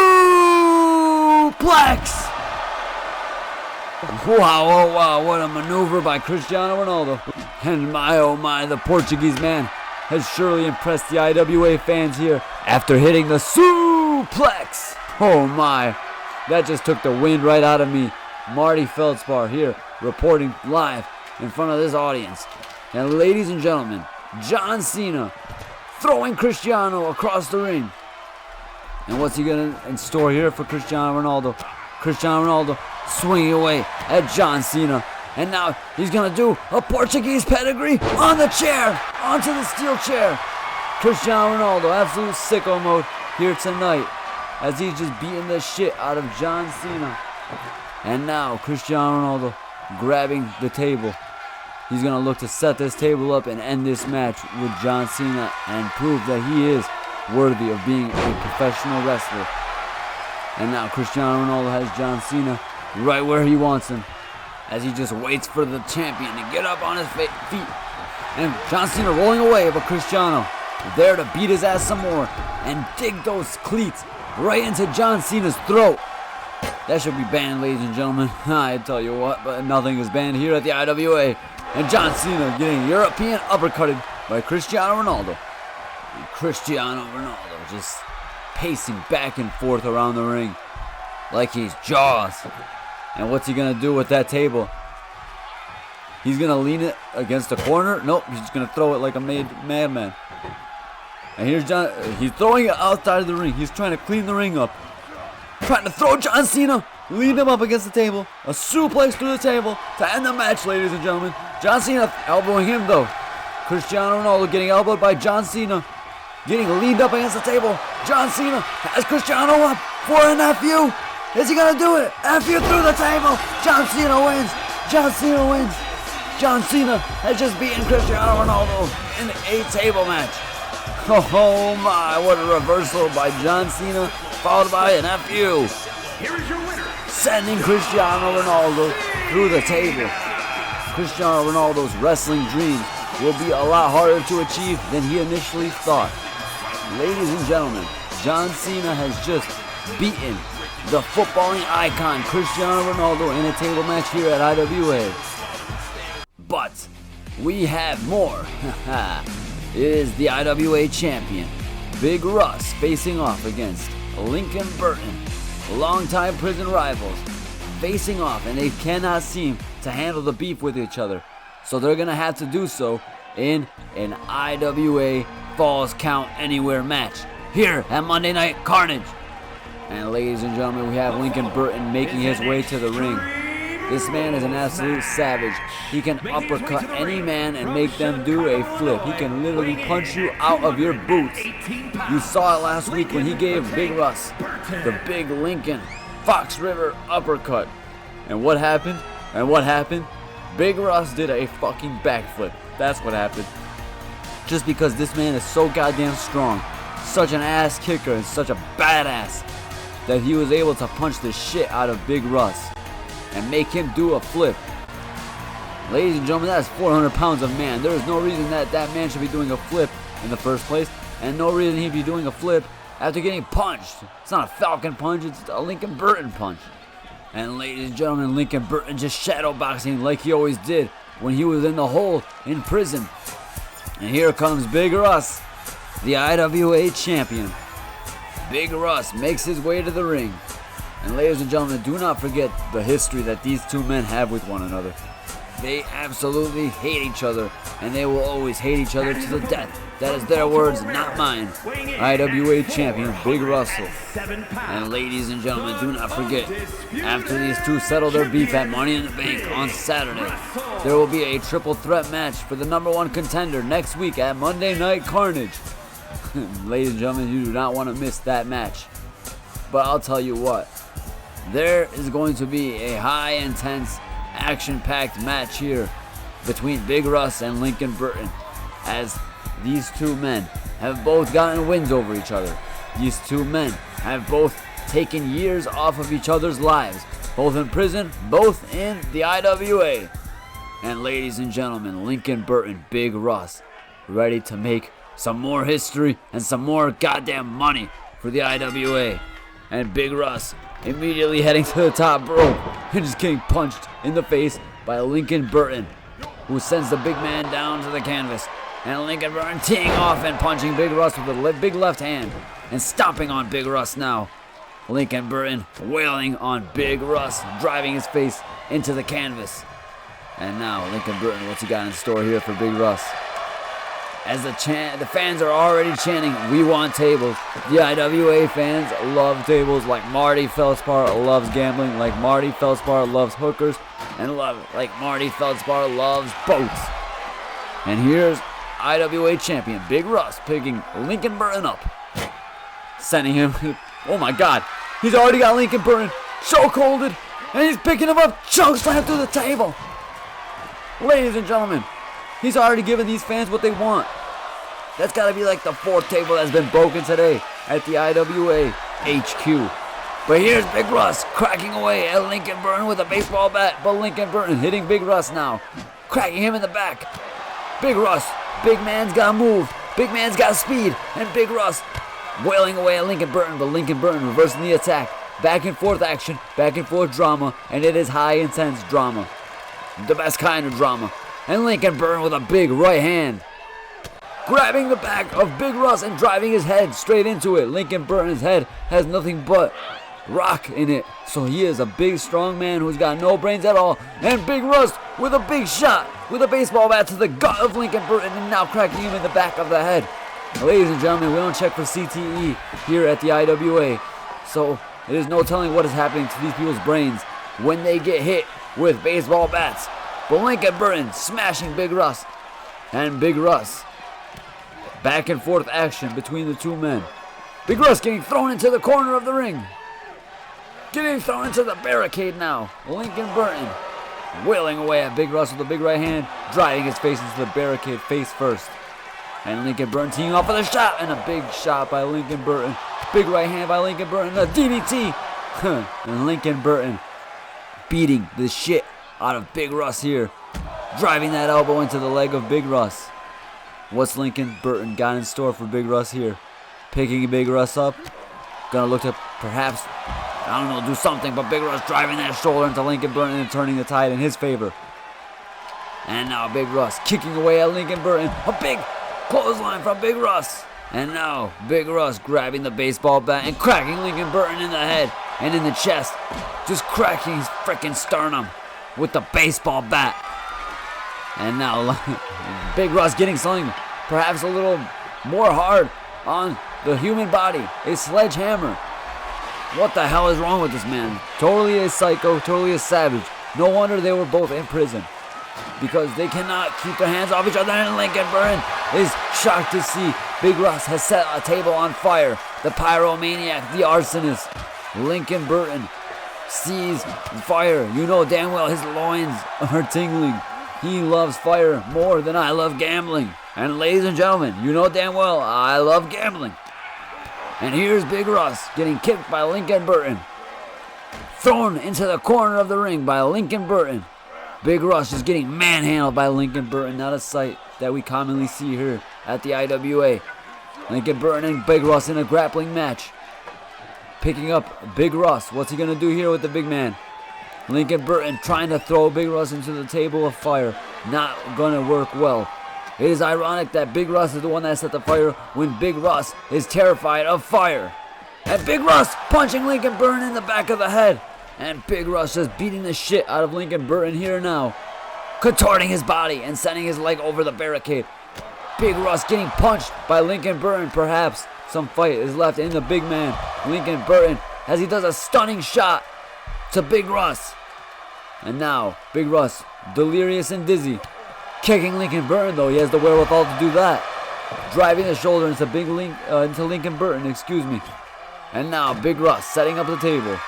S1: Wow, oh wow, what a maneuver by Cristiano Ronaldo. And my oh my, the Portuguese man has surely impressed the IWA fans here after hitting the suplex. Oh my, that just took the wind right out of me. Marty Feldspar here, reporting live in front of this audience. And ladies and gentlemen, John Cena throwing Cristiano across the ring. And what's he got in store here for Cristiano Ronaldo? Cristiano Ronaldo swinging away at John Cena. And now he's going to do a Portuguese pedigree on the chair, onto the steel chair. Cristiano Ronaldo, absolute sicko mode here tonight, as he's just beating the shit out of John Cena. And now Cristiano Ronaldo grabbing the table. He's going to look to set this table up and end this match with John Cena and prove that he is worthy of being a professional wrestler. And now Cristiano Ronaldo has John Cena right where he wants him, as he just waits for the champion to get up on his feet. And John Cena rolling away, but Cristiano there to beat his ass some more and dig those cleats right into John Cena's throat. That should be banned, ladies and gentlemen. I tell you what, but nothing is banned here at the IWA. And John Cena getting European uppercutted by Cristiano Ronaldo. And Cristiano Ronaldo just pacing back and forth around the ring like he's Jaws. And what's he going to do with that table? He's going to lean it against the corner? Nope, he's just going to throw it like a madman. And here's John. He's throwing it outside of the ring. He's trying to clean the ring up. Trying to throw John Cena. Lead him up against the table. A suplex through the table to end the match, ladies and gentlemen. John Cena elbowing him, though. Cristiano Ronaldo getting elbowed by John Cena. Getting leaned up against the table. John Cena has Cristiano up for an FU. Is he going to do it? FU through the table. John Cena wins. John Cena wins. John Cena has just beaten Cristiano Ronaldo in a table match. Oh my, what a reversal by John Cena, followed by an FU.
S2: Here is your winner,
S1: sending Cristiano Ronaldo through the table. Cristiano Ronaldo's wrestling dreams will be a lot harder to achieve than he initially thought. Ladies and gentlemen, John Cena has just beaten the footballing icon Cristiano Ronaldo in a table match here at IWA. But we have more. It is the IWA champion, Big Russ, facing off against Lincoln Burton. Longtime prison rivals facing off, and they cannot seem to handle the beef with each other. So they're going to have to do so in an IWA Falls Count Anywhere match here at Monday Night Carnage. And ladies and gentlemen, we have Lincoln Burton making his way to the ring. This man is an absolute savage. He can uppercut any man and make them do a flip. He can literally punch you out of your boots. You saw it last week when he gave Big Russ the big Lincoln Fox River uppercut. And what happened? Big Russ did a fucking backflip. That's what happened. just because this man is so goddamn strong, such an ass kicker and such a badass, that he was able to punch the shit out of Big Russ and make him do a flip. Ladies and gentlemen, that's 400 pounds of man. There is no reason that that man should be doing a flip in the first place, and no reason he'd be doing a flip after getting punched. It's not a Falcon punch, it's a Lincoln Burton punch. And ladies and gentlemen, Lincoln Burton just shadow boxing like he always did when he was in the hole in prison. And here comes Big Russ, the IWA champion. Big Russ makes his way to the ring. And ladies and gentlemen, do not forget the history that these two men have with one another. They absolutely hate each other, and they will always hate each other to the death. That is their words, not mine. IWA champion Big Russell. And ladies and gentlemen, do not forget, after these two settle their beef at Money in the Bank on Saturday, there will be a triple threat match for the #1 contender next week at Monday Night Carnage. Ladies and gentlemen, you do not want to miss that match. But I'll tell you what, there is going to be a high intense action-packed match here between Big Russ and Lincoln Burton, as these two men have both gotten wins over each other. These two men have both taken years off of each other's lives, both in prison, both in the IWA. And ladies and gentlemen, Lincoln Burton, Big Russ, ready to make some more history and some more goddamn money for the IWA. And Big Russ immediately heading to the top rope and just getting punched in the face by Lincoln Burton, who sends the big man down to the canvas. And Lincoln Burton teeing off and punching Big Russ with a big left hand and stomping on Big Russ now. Lincoln Burton wailing on Big Russ, driving his face into the canvas. And now Lincoln Burton, what's he got in store here for Big Russ? As the fans are already chanting, "We want tables." The IWA fans love tables like Marty Feldspar loves gambling, like Marty Feldspar loves hookers, and like Marty Feldspar loves boats. And here's IWA champion Big Russ picking Lincoln Burton up, sending him, oh my god, he's already got Lincoln Burton chokeholded, and he's picking him up, chokeslam through the table. Ladies and gentlemen, he's already given these fans what they want. That's got to be like the 4th table that's been broken today at the IWA HQ. But here's Big Russ cracking away at Lincoln Burton with a baseball bat. But Lincoln Burton hitting Big Russ now, cracking him in the back. Big Russ, big man's got to move. Big man's got speed. And Big Russ wailing away at Lincoln Burton. But Lincoln Burton reversing the attack. Back and forth action, back and forth drama. And it is high intense drama. The best kind of drama. And Lincoln Burton with a big right hand, grabbing the back of Big Russ and driving his head straight into it. Lincoln Burton's head has nothing but rock in it, so he is a big strong man who's got no brains at all. And Big Russ with a big shot with a baseball bat to the gut of Lincoln Burton, and now cracking him in the back of the head. Ladies and gentlemen, we don't check for CTE here at the IWA, so there's no telling what is happening to these people's brains when they get hit with baseball bats. But Lincoln Burton smashing Big Russ, and Big Russ, back and forth action between the two men. Big Russ getting thrown into the corner of the ring, getting thrown into the barricade now. Lincoln Burton wailing away at Big Russ with a big right hand, driving his face into the barricade face first. And Lincoln Burton teeing off for the shot, and a big shot by Lincoln Burton. Big right hand by Lincoln Burton, a DDT. And Lincoln Burton beating the shit out of Big Russ here, driving that elbow into the leg of Big Russ. What's Lincoln Burton got in store for Big Russ here? Picking Big Russ up, gonna look to perhaps, I don't know, do something, but Big Russ driving that shoulder into Lincoln Burton and turning the tide in his favor. And now Big Russ kicking away at Lincoln Burton, a big clothesline from Big Russ. And now Big Russ grabbing the baseball bat and cracking Lincoln Burton in the head and in the chest, just cracking his freaking sternum with the baseball bat. And now Big Russ getting something perhaps a little more hard on the human body, a sledgehammer. What the hell is wrong with this man? Totally a psycho, totally a savage. No wonder they were both in prison, because they cannot keep their hands off each other. And Lincoln Burton is shocked to see Big Russ has set a table on fire. The pyromaniac, the arsonist, Lincoln Burton sees fire. You know damn well his loins are tingling. He loves fire more than I love gambling. And ladies and gentlemen, you know damn well I love gambling. And here's Big Russ getting kicked by Lincoln Burton. Thrown into the corner of the ring by Lincoln Burton. Big Russ is getting manhandled by Lincoln Burton, not a sight that we commonly see here at the IWA. Lincoln Burton and Big Russ in a grappling match. Picking up Big Russ. What's he going to do here with the big man? Lincoln Burton trying to throw Big Russ into the table of fire. Not going to work well. It is ironic that Big Russ is the one that set the fire when Big Russ is terrified of fire. And Big Russ punching Lincoln Burton in the back of the head. And Big Russ just beating the shit out of Lincoln Burton here now. Contorting his body and sending his leg over the barricade. Big Russ getting punched by Lincoln Burton. Perhaps some fight is left in the big man, Lincoln Burton, as he does a stunning shot to Big Russ. And now, Big Russ, delirious and dizzy, kicking Lincoln Burton, though he has the wherewithal to do that. Driving the shoulder into Lincoln Burton, excuse me. And now, Big Russ setting up the table.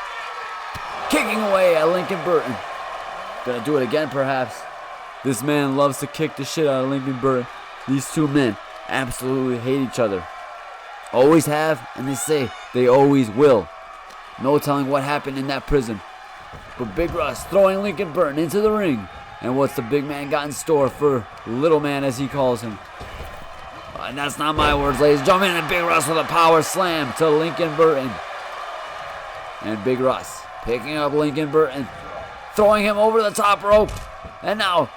S1: Kicking away at Lincoln Burton. Gonna do it again, perhaps. This man loves to kick the shit out of Lincoln Burton. These two men absolutely hate each other. Always have, and they say they always will. No telling what happened in that prison. But Big Russ throwing Lincoln Burton into the ring. And what's the big man got in store for little man, as he calls him? And that's not my words, ladies and gentlemen. And Big Russ with a power slam to Lincoln Burton. And Big Russ picking up Lincoln Burton, throwing him over the top rope. And now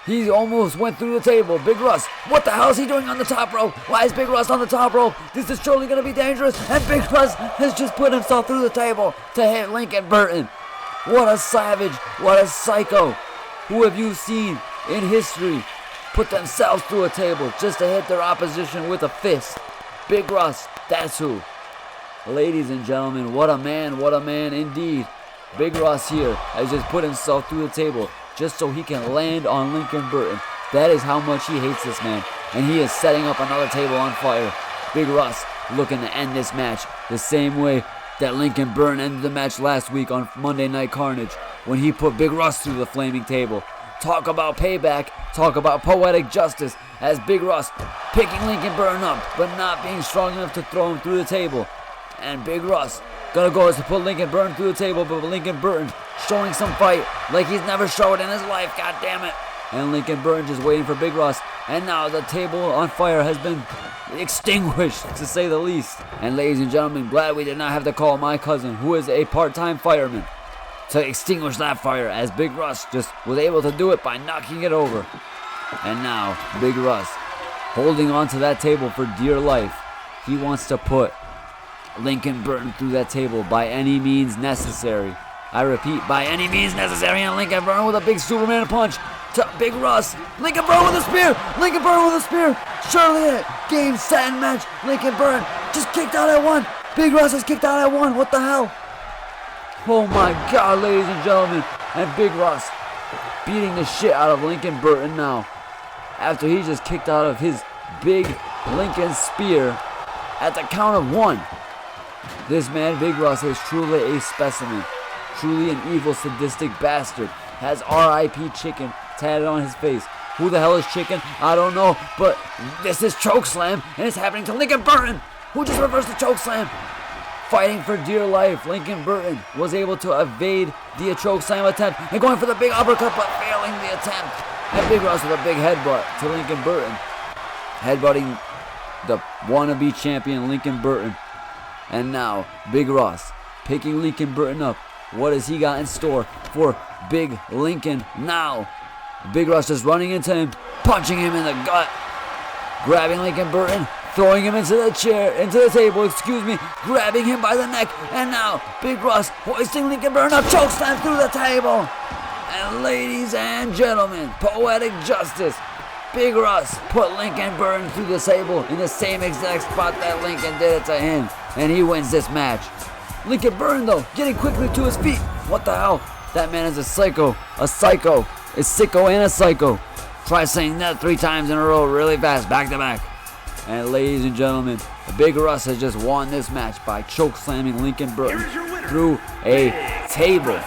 S1: he almost went through the table. Big Russ, what the hell is he doing on the top rope? Why is Big Russ on the top rope? This is surely going to be dangerous. And Big Russ has just put himself through the table to hit Lincoln Burton. What a savage, what a psycho. Who have you seen in history put themselves through a table just to hit their opposition with a fist? Big Russ, that's who. Ladies and gentlemen, what a man indeed. Big Russ here has just put himself through the table just so he can land on Lincoln Burton. That is how much he hates this man. And he is setting up another table on fire. Big Russ looking to end this match the same way that Lincoln Burton ended the match last week on Monday Night Carnage when he put Big Russ through the flaming table. Talk about payback, talk about poetic justice as Big Russ picking Lincoln Burton up but not being strong enough to throw him through the table. And Big Russ gonna go as to put Lincoln Burton through the table, but Lincoln Burton showing some fight like he's never showed in his life, god damn it. And Lincoln Burton just waiting for Big Russ. And now the table on fire has been extinguished, to say the least. And ladies and gentlemen, glad we did not have to call my cousin, who is a part-time fireman, to extinguish that fire, as Big Russ just was able to do it by knocking it over. And now, Big Russ, holding on to that table for dear life. He wants to put Lincoln Burton through that table by any means necessary. I repeat, by any means necessary. And Lincoln Burton with a big Superman punch to Big Russ. Lincoln Burton with a spear. Lincoln Burton with a spear. Surely it. Game, set, and match. Lincoln Burton just kicked out at one. Big Russ has kicked out at one. What the hell? Oh my God, ladies and gentlemen. And Big Russ beating the shit out of Lincoln Burton now, after he just kicked out of his big Lincoln spear at the count of one. This man, Big Russ, is truly a specimen. Truly an evil, sadistic bastard. Has R.I.P. Chicken tatted on his face. Who the hell is Chicken? I don't know, but this is chokeslam, and it's happening to Lincoln Burton, who just reversed the chokeslam. Fighting for dear life, Lincoln Burton was able to evade the chokeslam attempt and going for the big uppercut, but failing the attempt. And Big Russ with a big headbutt to Lincoln Burton. Headbutting the wannabe champion, Lincoln Burton. And now, Big Russ picking Lincoln Burton up. What has he got in store for Big Lincoln now? Big Russ just running into him, punching him in the gut, grabbing Lincoln Burton, throwing him into the table, grabbing him by the neck, and now Big Russ hoisting Lincoln Burton up, chokeslam through the table. And ladies and gentlemen, poetic justice. Big Russ put Lincoln Burton through the table in the same exact spot that Lincoln did it to him, and he wins this match. Lincoln Burton, though, getting quickly to his feet. What the hell? That man is a psycho. A psycho. A sicko and a psycho. Try saying that 3 times in a row really fast, back to back. And ladies and gentlemen, Big Russ has just won this match by chokeslamming Lincoln Burton through a table.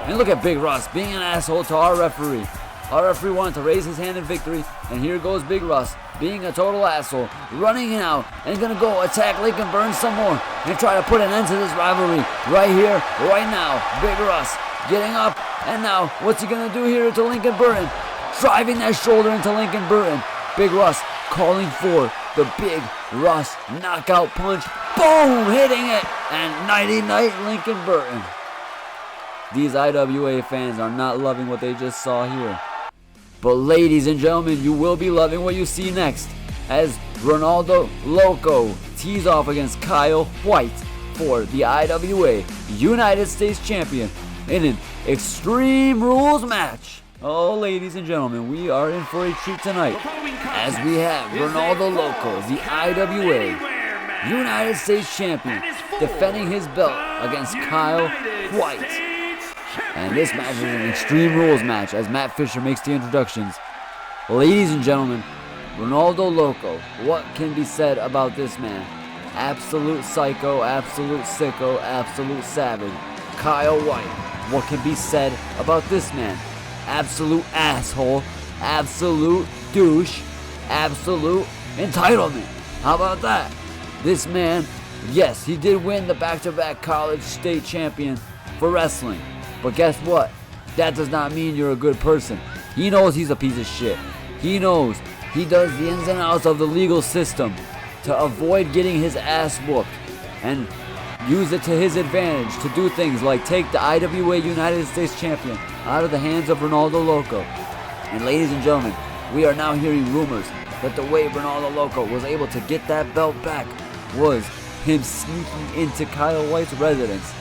S1: And look at Big Russ being an asshole to our referee. Our referee wanted to raise his hand in victory, and here goes Big Russ, being a total asshole, running out and gonna go attack Lincoln Burns some more and try to put an end to this rivalry right here, right now. Big Russ getting up, and now what's he gonna do here to Lincoln Burton? Driving that shoulder into Lincoln Burton. Big Russ calling for the Big Russ knockout punch. Boom! Hitting it, and nighty-night Lincoln Burton. These IWA fans are not loving what they just saw here. But ladies and gentlemen, you will be loving what you see next, as Ronaldo Loco tees off against Kyle White for the IWA United States Champion in an Extreme Rules match. Oh, ladies and gentlemen, we are in for a treat tonight, as we have Ronaldo Loco, the IWA United States Champion, defending his belt against Kyle White. And this match is an Extreme Rules match, as Matt Fisher makes the introductions. Ladies and gentlemen, Ronaldo Loco, what can be said about this man? Absolute psycho, absolute sicko, absolute savage. Kyle White, what can be said about this man? Absolute asshole, absolute douche, absolute entitlement. How about that? This man, yes, he did win the back-to-back college state champion for wrestling. But guess what? That does not mean you're a good person. He knows he's a piece of shit. He knows he does the ins and outs of the legal system to avoid getting his ass whooped and use it to his advantage to do things like take the IWA United States Champion out of the hands of Ronaldo Loco. And ladies and gentlemen, we are now hearing rumors that the way Ronaldo Loco was able to get that belt back was him sneaking into Kyle White's residence,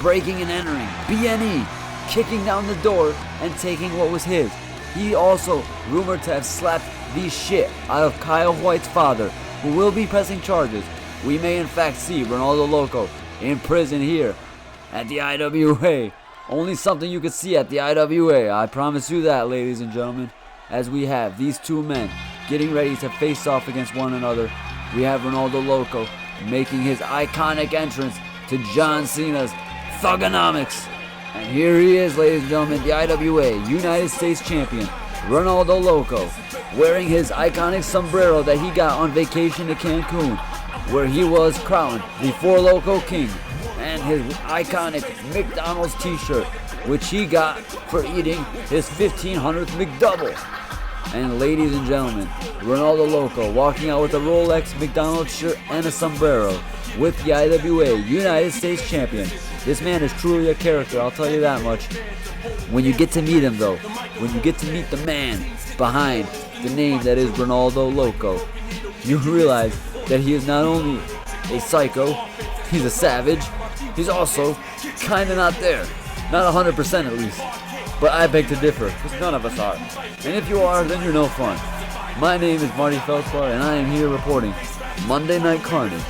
S1: breaking and entering, BNE, kicking down the door and taking what was his. He also rumored to have slapped the shit out of Kyle White's father, who will be pressing charges. We may in fact see Ronaldo Loco in prison here at the IWA. Only something you could see at the IWA, I promise you that, ladies and gentlemen. As we have these two men getting ready to face off against one another, we have Ronaldo Loco making his iconic entrance to John Cena's Thugonomics. And here he is, ladies and gentlemen, the IWA United States Champion, Ronaldo Loco, wearing his iconic sombrero that he got on vacation to Cancun, where he was crowned the Four Loco King, and his iconic McDonald's t-shirt, which he got for eating his 1500th McDouble. And ladies and gentlemen, Ronaldo Loco walking out with a Rolex McDonald's shirt and a sombrero with the IWA United States Champion. This man is truly a character, I'll tell you that much. When you get to meet him though, when you get to meet the man behind the name that is Ronaldo Loco, you realize that he is not only a psycho, he's a savage, he's also kinda not there. Not 100% at least. But I beg to differ, because none of us are. And if you are, then you're no fun. My name is Marty Feldspar, and I am here reporting Monday Night Carnage,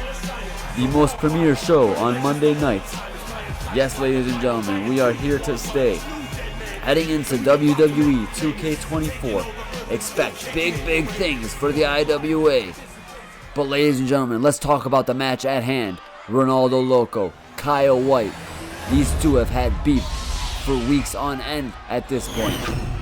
S1: the most premier show on Monday nights. Yes, ladies and gentlemen, we are here to stay. Heading into WWE 2K23, expect big things for the IWA. But ladies and gentlemen, let's talk about the match at hand. Ronaldo Loco, Kyle White. These two have had beef for weeks on end at this point.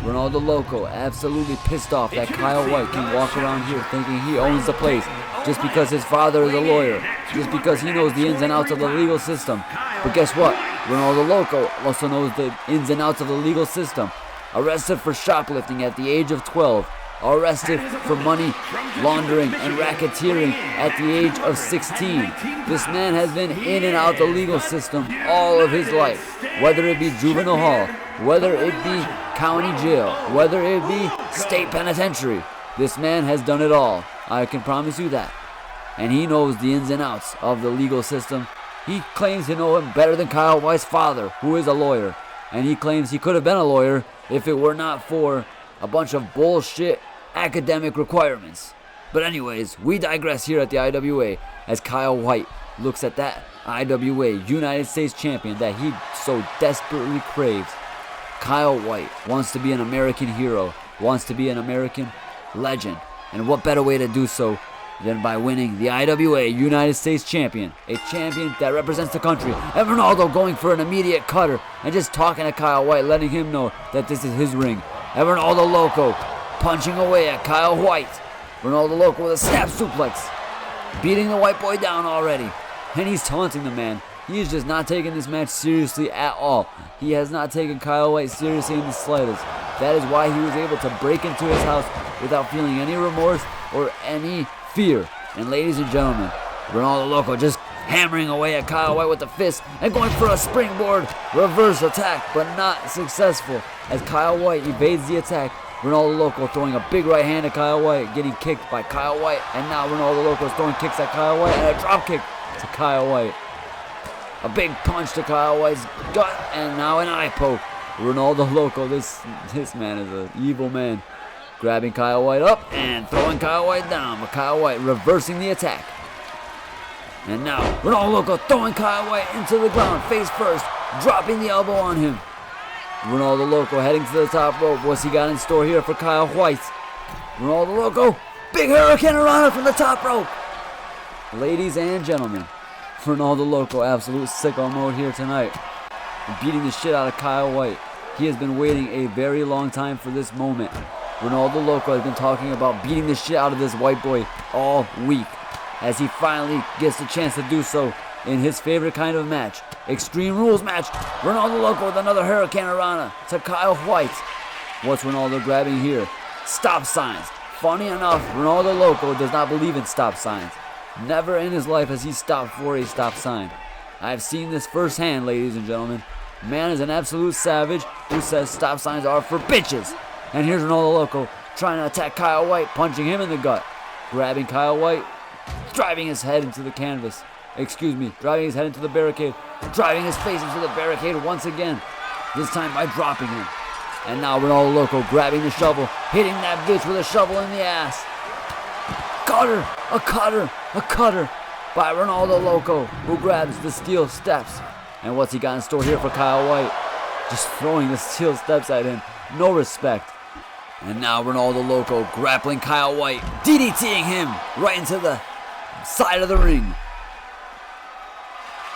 S1: Ronaldo Loco absolutely pissed off that Kyle White can walk around here thinking he owns the place just because his father is a lawyer, just because he knows the ins and outs of the legal system. But guess what? Ronaldo Loco also knows the ins and outs of the legal system. Arrested for shoplifting at the age of 12. Arrested for money laundering and racketeering at the age of 16. This man has been in and out the legal system all of his life, whether it be juvenile hall, whether it be county jail, whether it be state penitentiary. This man has done it all, I can promise you that. And he knows the ins and outs of the legal system. He claims to know him better than Kyle White's father, who is a lawyer. And he claims he could have been a lawyer if it were not for a bunch of bullshit academic requirements. But anyways, we digress here at the IWA as Kyle White looks at that IWA United States Champion that he so desperately craves. Kyle White wants to be an American hero, wants to be an American legend. And what better way to do so than by winning the IWA United States Champion, a champion that represents the country. And Ronaldo going for an immediate cutter and just talking to Kyle White, letting him know that this is his ring. And Ronaldo Loco punching away at Kyle White. Ronaldo Loco with a snap suplex. Beating the white boy down already. And he's taunting the man. He is just not taking this match seriously at all. He has not taken Kyle White seriously in the slightest. That is why he was able to break into his house without feeling any remorse or any fear. And ladies and gentlemen, Ronaldo Loco just hammering away at Kyle White with the fist and going for a springboard reverse attack, but not successful as Kyle White evades the attack. Ronaldo Loco throwing a big right hand at Kyle White, getting kicked by Kyle White, and now Ronaldo Loco is throwing kicks at Kyle White and a drop kick to Kyle White. A big punch to Kyle White's gut, and now an eye poke. Ronaldo Loco, this man is an evil man. Grabbing Kyle White up and throwing Kyle White down, but Kyle White reversing the attack. And now Ronaldo Loco throwing Kyle White into the ground, face first, dropping the elbow on him. Ronaldo Loco heading to the top rope. What's he got in store here for Kyle White? Ronaldo Loco, big Hurricane Rana from the top rope. Ladies and gentlemen, Ronaldo Loco, absolute sicko mode here tonight. Beating the shit out of Kyle White. He has been waiting a very long time for this moment. Ronaldo Loco has been talking about beating the shit out of this white boy all week, as he finally gets the chance to do so in his favorite kind of match. Extreme Rules match. Ronaldo Loco with another Hurricane Rana to Kyle White. What's Ronaldo grabbing here? Stop signs. Funny enough, Ronaldo Loco does not believe in stop signs. Never in his life has he stopped for a stop sign. I've seen this firsthand, ladies and gentlemen. Man is an absolute savage who says stop signs are for bitches. And here's Ronaldo Loco trying to attack Kyle White, punching him in the gut. Grabbing Kyle White, driving his head into the canvas. Driving his head into the barricade. Driving his face into the barricade once again. This time by dropping him. And now Ronaldo Loco grabbing the shovel, hitting that bitch with a shovel in the ass. Cutter! A cutter! A cutter! By Ronaldo Loco, who grabs the steel steps. And what's he got in store here for Kyle White? Just throwing the steel steps at him. No respect. And now Ronaldo Loco grappling Kyle White, DDTing him right into the side of the ring.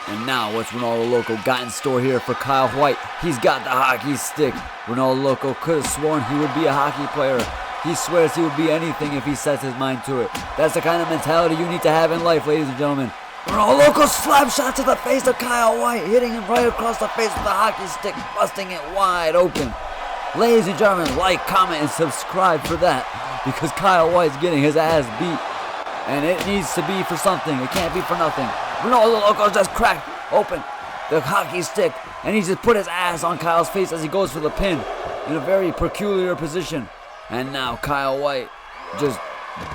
S1: And now what's Ronaldo Loco got in store here for Kyle White? He's got the hockey stick. Ronaldo Loco could have sworn he would be a hockey player. He swears he would be anything if he sets his mind to it. That's the kind of mentality you need to have in life, ladies and gentlemen. Ronaldo Loco slap shot to the face of Kyle White, hitting him right across the face with the hockey stick, busting it wide open. Ladies and gentlemen, like, comment, and subscribe for that, because Kyle White's getting his ass beat. And it needs to be for something. It can't be for nothing. Ronaldo Loco just cracked open the hockey stick, and he just put his ass on Kyle's face as he goes for the pin in a very peculiar position. And now Kyle White just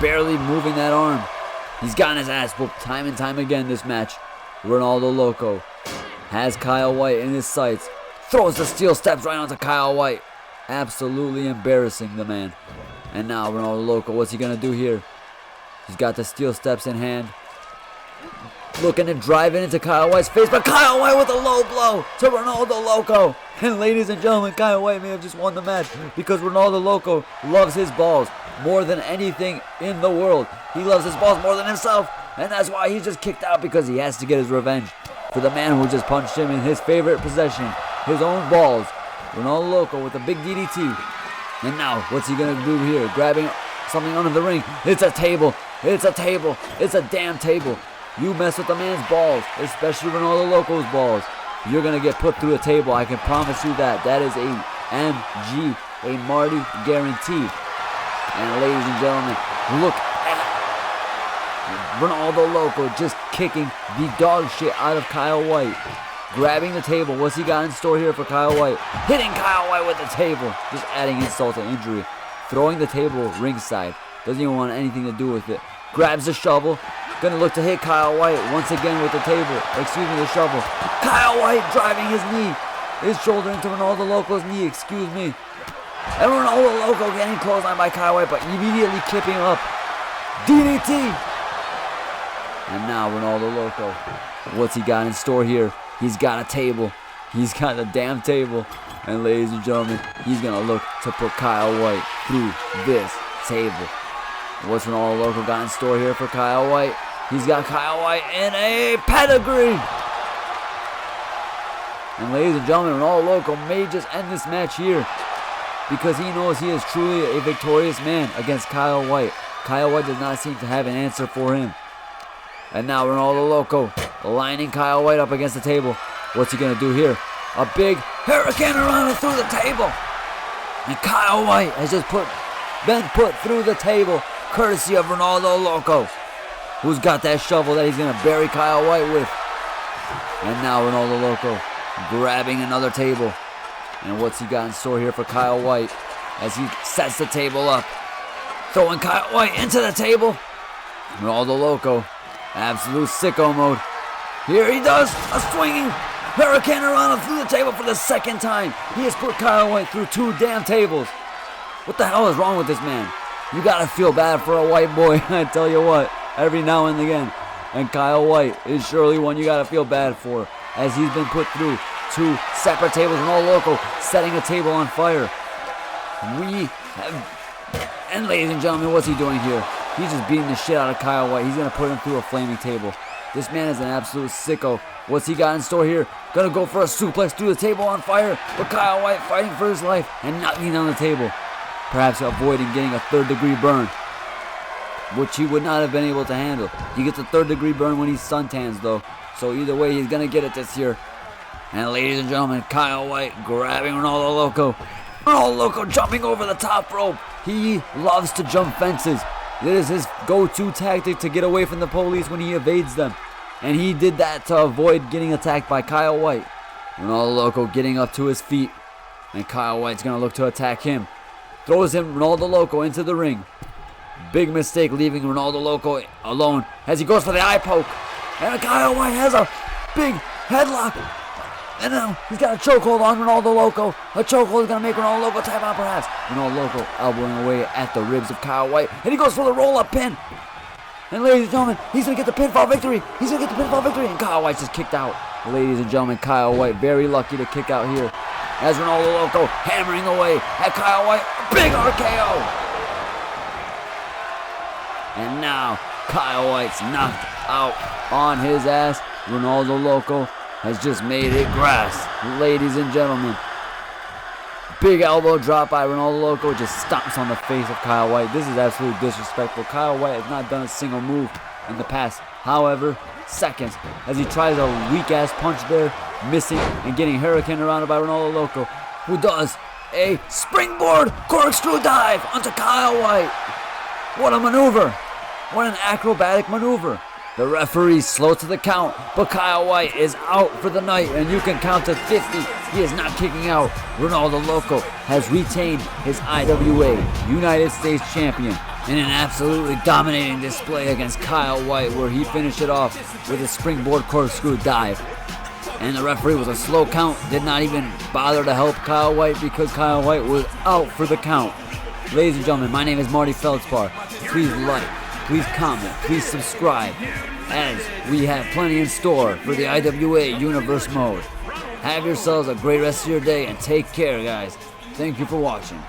S1: barely moving that arm. He's gotten his ass whooped time and time again this match. Ronaldo Loco has Kyle White in his sights. Throws the steel steps right onto Kyle White. Absolutely embarrassing the man. And now Ronaldo Loco, what's he gonna do here? He's got the steel steps in hand. Looking to drive it into Kyle White's face, but Kyle White with a low blow to Ronaldo Loco. And ladies and gentlemen, Kyle White may have just won the match because Ronaldo Loco loves his balls more than anything in the world. He loves his balls more than himself, and that's why he's just kicked out, because he has to get his revenge for the man who just punched him in his favorite possession, his own balls. Ronaldo Loco with a big DDT. And now, what's he gonna do here? Grabbing something under the ring. It's a table. It's a table. It's a damn table. You mess with the man's balls, especially Ronaldo Loco's balls, you're gonna get put through a table. I can promise you that. That is a MG, a Marty guarantee. And ladies and gentlemen, look at Ronaldo Loco just kicking the dog shit out of Kyle White. Grabbing the table. What's he got in store here for Kyle White? Hitting Kyle White with the table. Just adding insult to injury. Throwing the table ringside. Doesn't even want anything to do with it. Grabs the shovel. Gonna look to hit Kyle White once again with the table. The shovel. Kyle White driving his knee. His shoulder into Ronaldo Loco's knee, excuse me. And Ronaldo Loco getting clotheslined by Kyle White, but immediately kipping up. DDT! And now Ronaldo Loco. What's he got in store here? He's got a table. He's got a damn table. And ladies and gentlemen, he's gonna look to put Kyle White through this table. What's Ronaldo Loco got in store here for Kyle White? He's got Kyle White in a pedigree. And ladies and gentlemen, Ronaldo Loco may just end this match here. because he knows he is truly a victorious man against Kyle White. Kyle White does not seem to have an answer for him. And now Ronaldo Loco lining Kyle White up against the table. What's he going to do here? A big hurricane around through the table. And Kyle White has just been put through the table, courtesy of Ronaldo Loco, who's got that shovel that he's going to bury Kyle White with. And now Ronaldo Loco grabbing another table. And what's he got in store here for Kyle White as he sets the table up? Throwing Kyle White into the table. Ronaldo Loco, absolute sicko mode. Here he does a swinging hurricane around through the table for the second time. He has put Kyle White through 2 damn tables. What the hell is wrong with this man? You gotta feel bad for a white boy, I tell you what, every now and again. And Kyle White is surely one you gotta feel bad for, as he's been put through 2 separate tables. Ronaldo Loco setting a table on fire. And ladies and gentlemen, what's he doing here? He's just beating the shit out of Kyle White. He's gonna put him through a flaming table. This man is an absolute sicko. What's he got in store here? Gonna go for a suplex through the table on fire, but Kyle White fighting for his life and knocking down the table. Perhaps avoiding getting a 3rd-degree burn, which he would not have been able to handle. He gets a 3rd-degree burn when he suntans though. So either way, he's gonna get it this year. And ladies and gentlemen, Kyle White grabbing Ronaldo Loco. Ronaldo Loco jumping over the top rope. He loves to jump fences. It is his go-to tactic to get away from the police when he evades them. And he did that to avoid getting attacked by Kyle White. Ronaldo Loco getting up to his feet. And Kyle White's going to look to attack him. Throws him, Ronaldo Loco, into the ring. Big mistake leaving Ronaldo Loco alone as he goes for the eye poke. And Kyle White has a big headlock. And now he's got a chokehold on Ronaldo Loco. A chokehold is going to make Ronaldo Loco tap out perhaps. Ronaldo Loco elbowing away at the ribs of Kyle White. And he goes for the roll-up pin. And ladies and gentlemen, he's going to get the pinfall victory. He's going to get the pinfall victory. And Kyle White's just kicked out. Ladies and gentlemen, Kyle White very lucky to kick out here. As Ronaldo Loco hammering away at Kyle White. Big RKO. And now Kyle White's knocked out on his ass. Ronaldo Loco has just made it grass. Ladies and gentlemen, big elbow drop by Ronaldo Loco, just stomps on the face of Kyle White. This is absolutely disrespectful. Kyle White has not done a single move in the past, however, seconds, as he tries a weak-ass punch there, missing and getting hurricane around by Ronaldo Loco, who does a springboard corkscrew dive onto Kyle White. What a maneuver. What an acrobatic maneuver. The referee's slow to the count, but Kyle White is out for the night, and you can count to 50. He is not kicking out. Ronaldo Loco has retained his IWA United States Champion in an absolutely dominating display against Kyle White, where he finished it off with a springboard corkscrew dive. And the referee with a slow count did not even bother to help Kyle White because Kyle White was out for the count. Ladies and gentlemen, my name is Marty Feldspar. Please like, please comment, please subscribe, as we have plenty in store for the IWA Universe mode. Have yourselves a great rest of your day and take care, guys. Thank you for watching.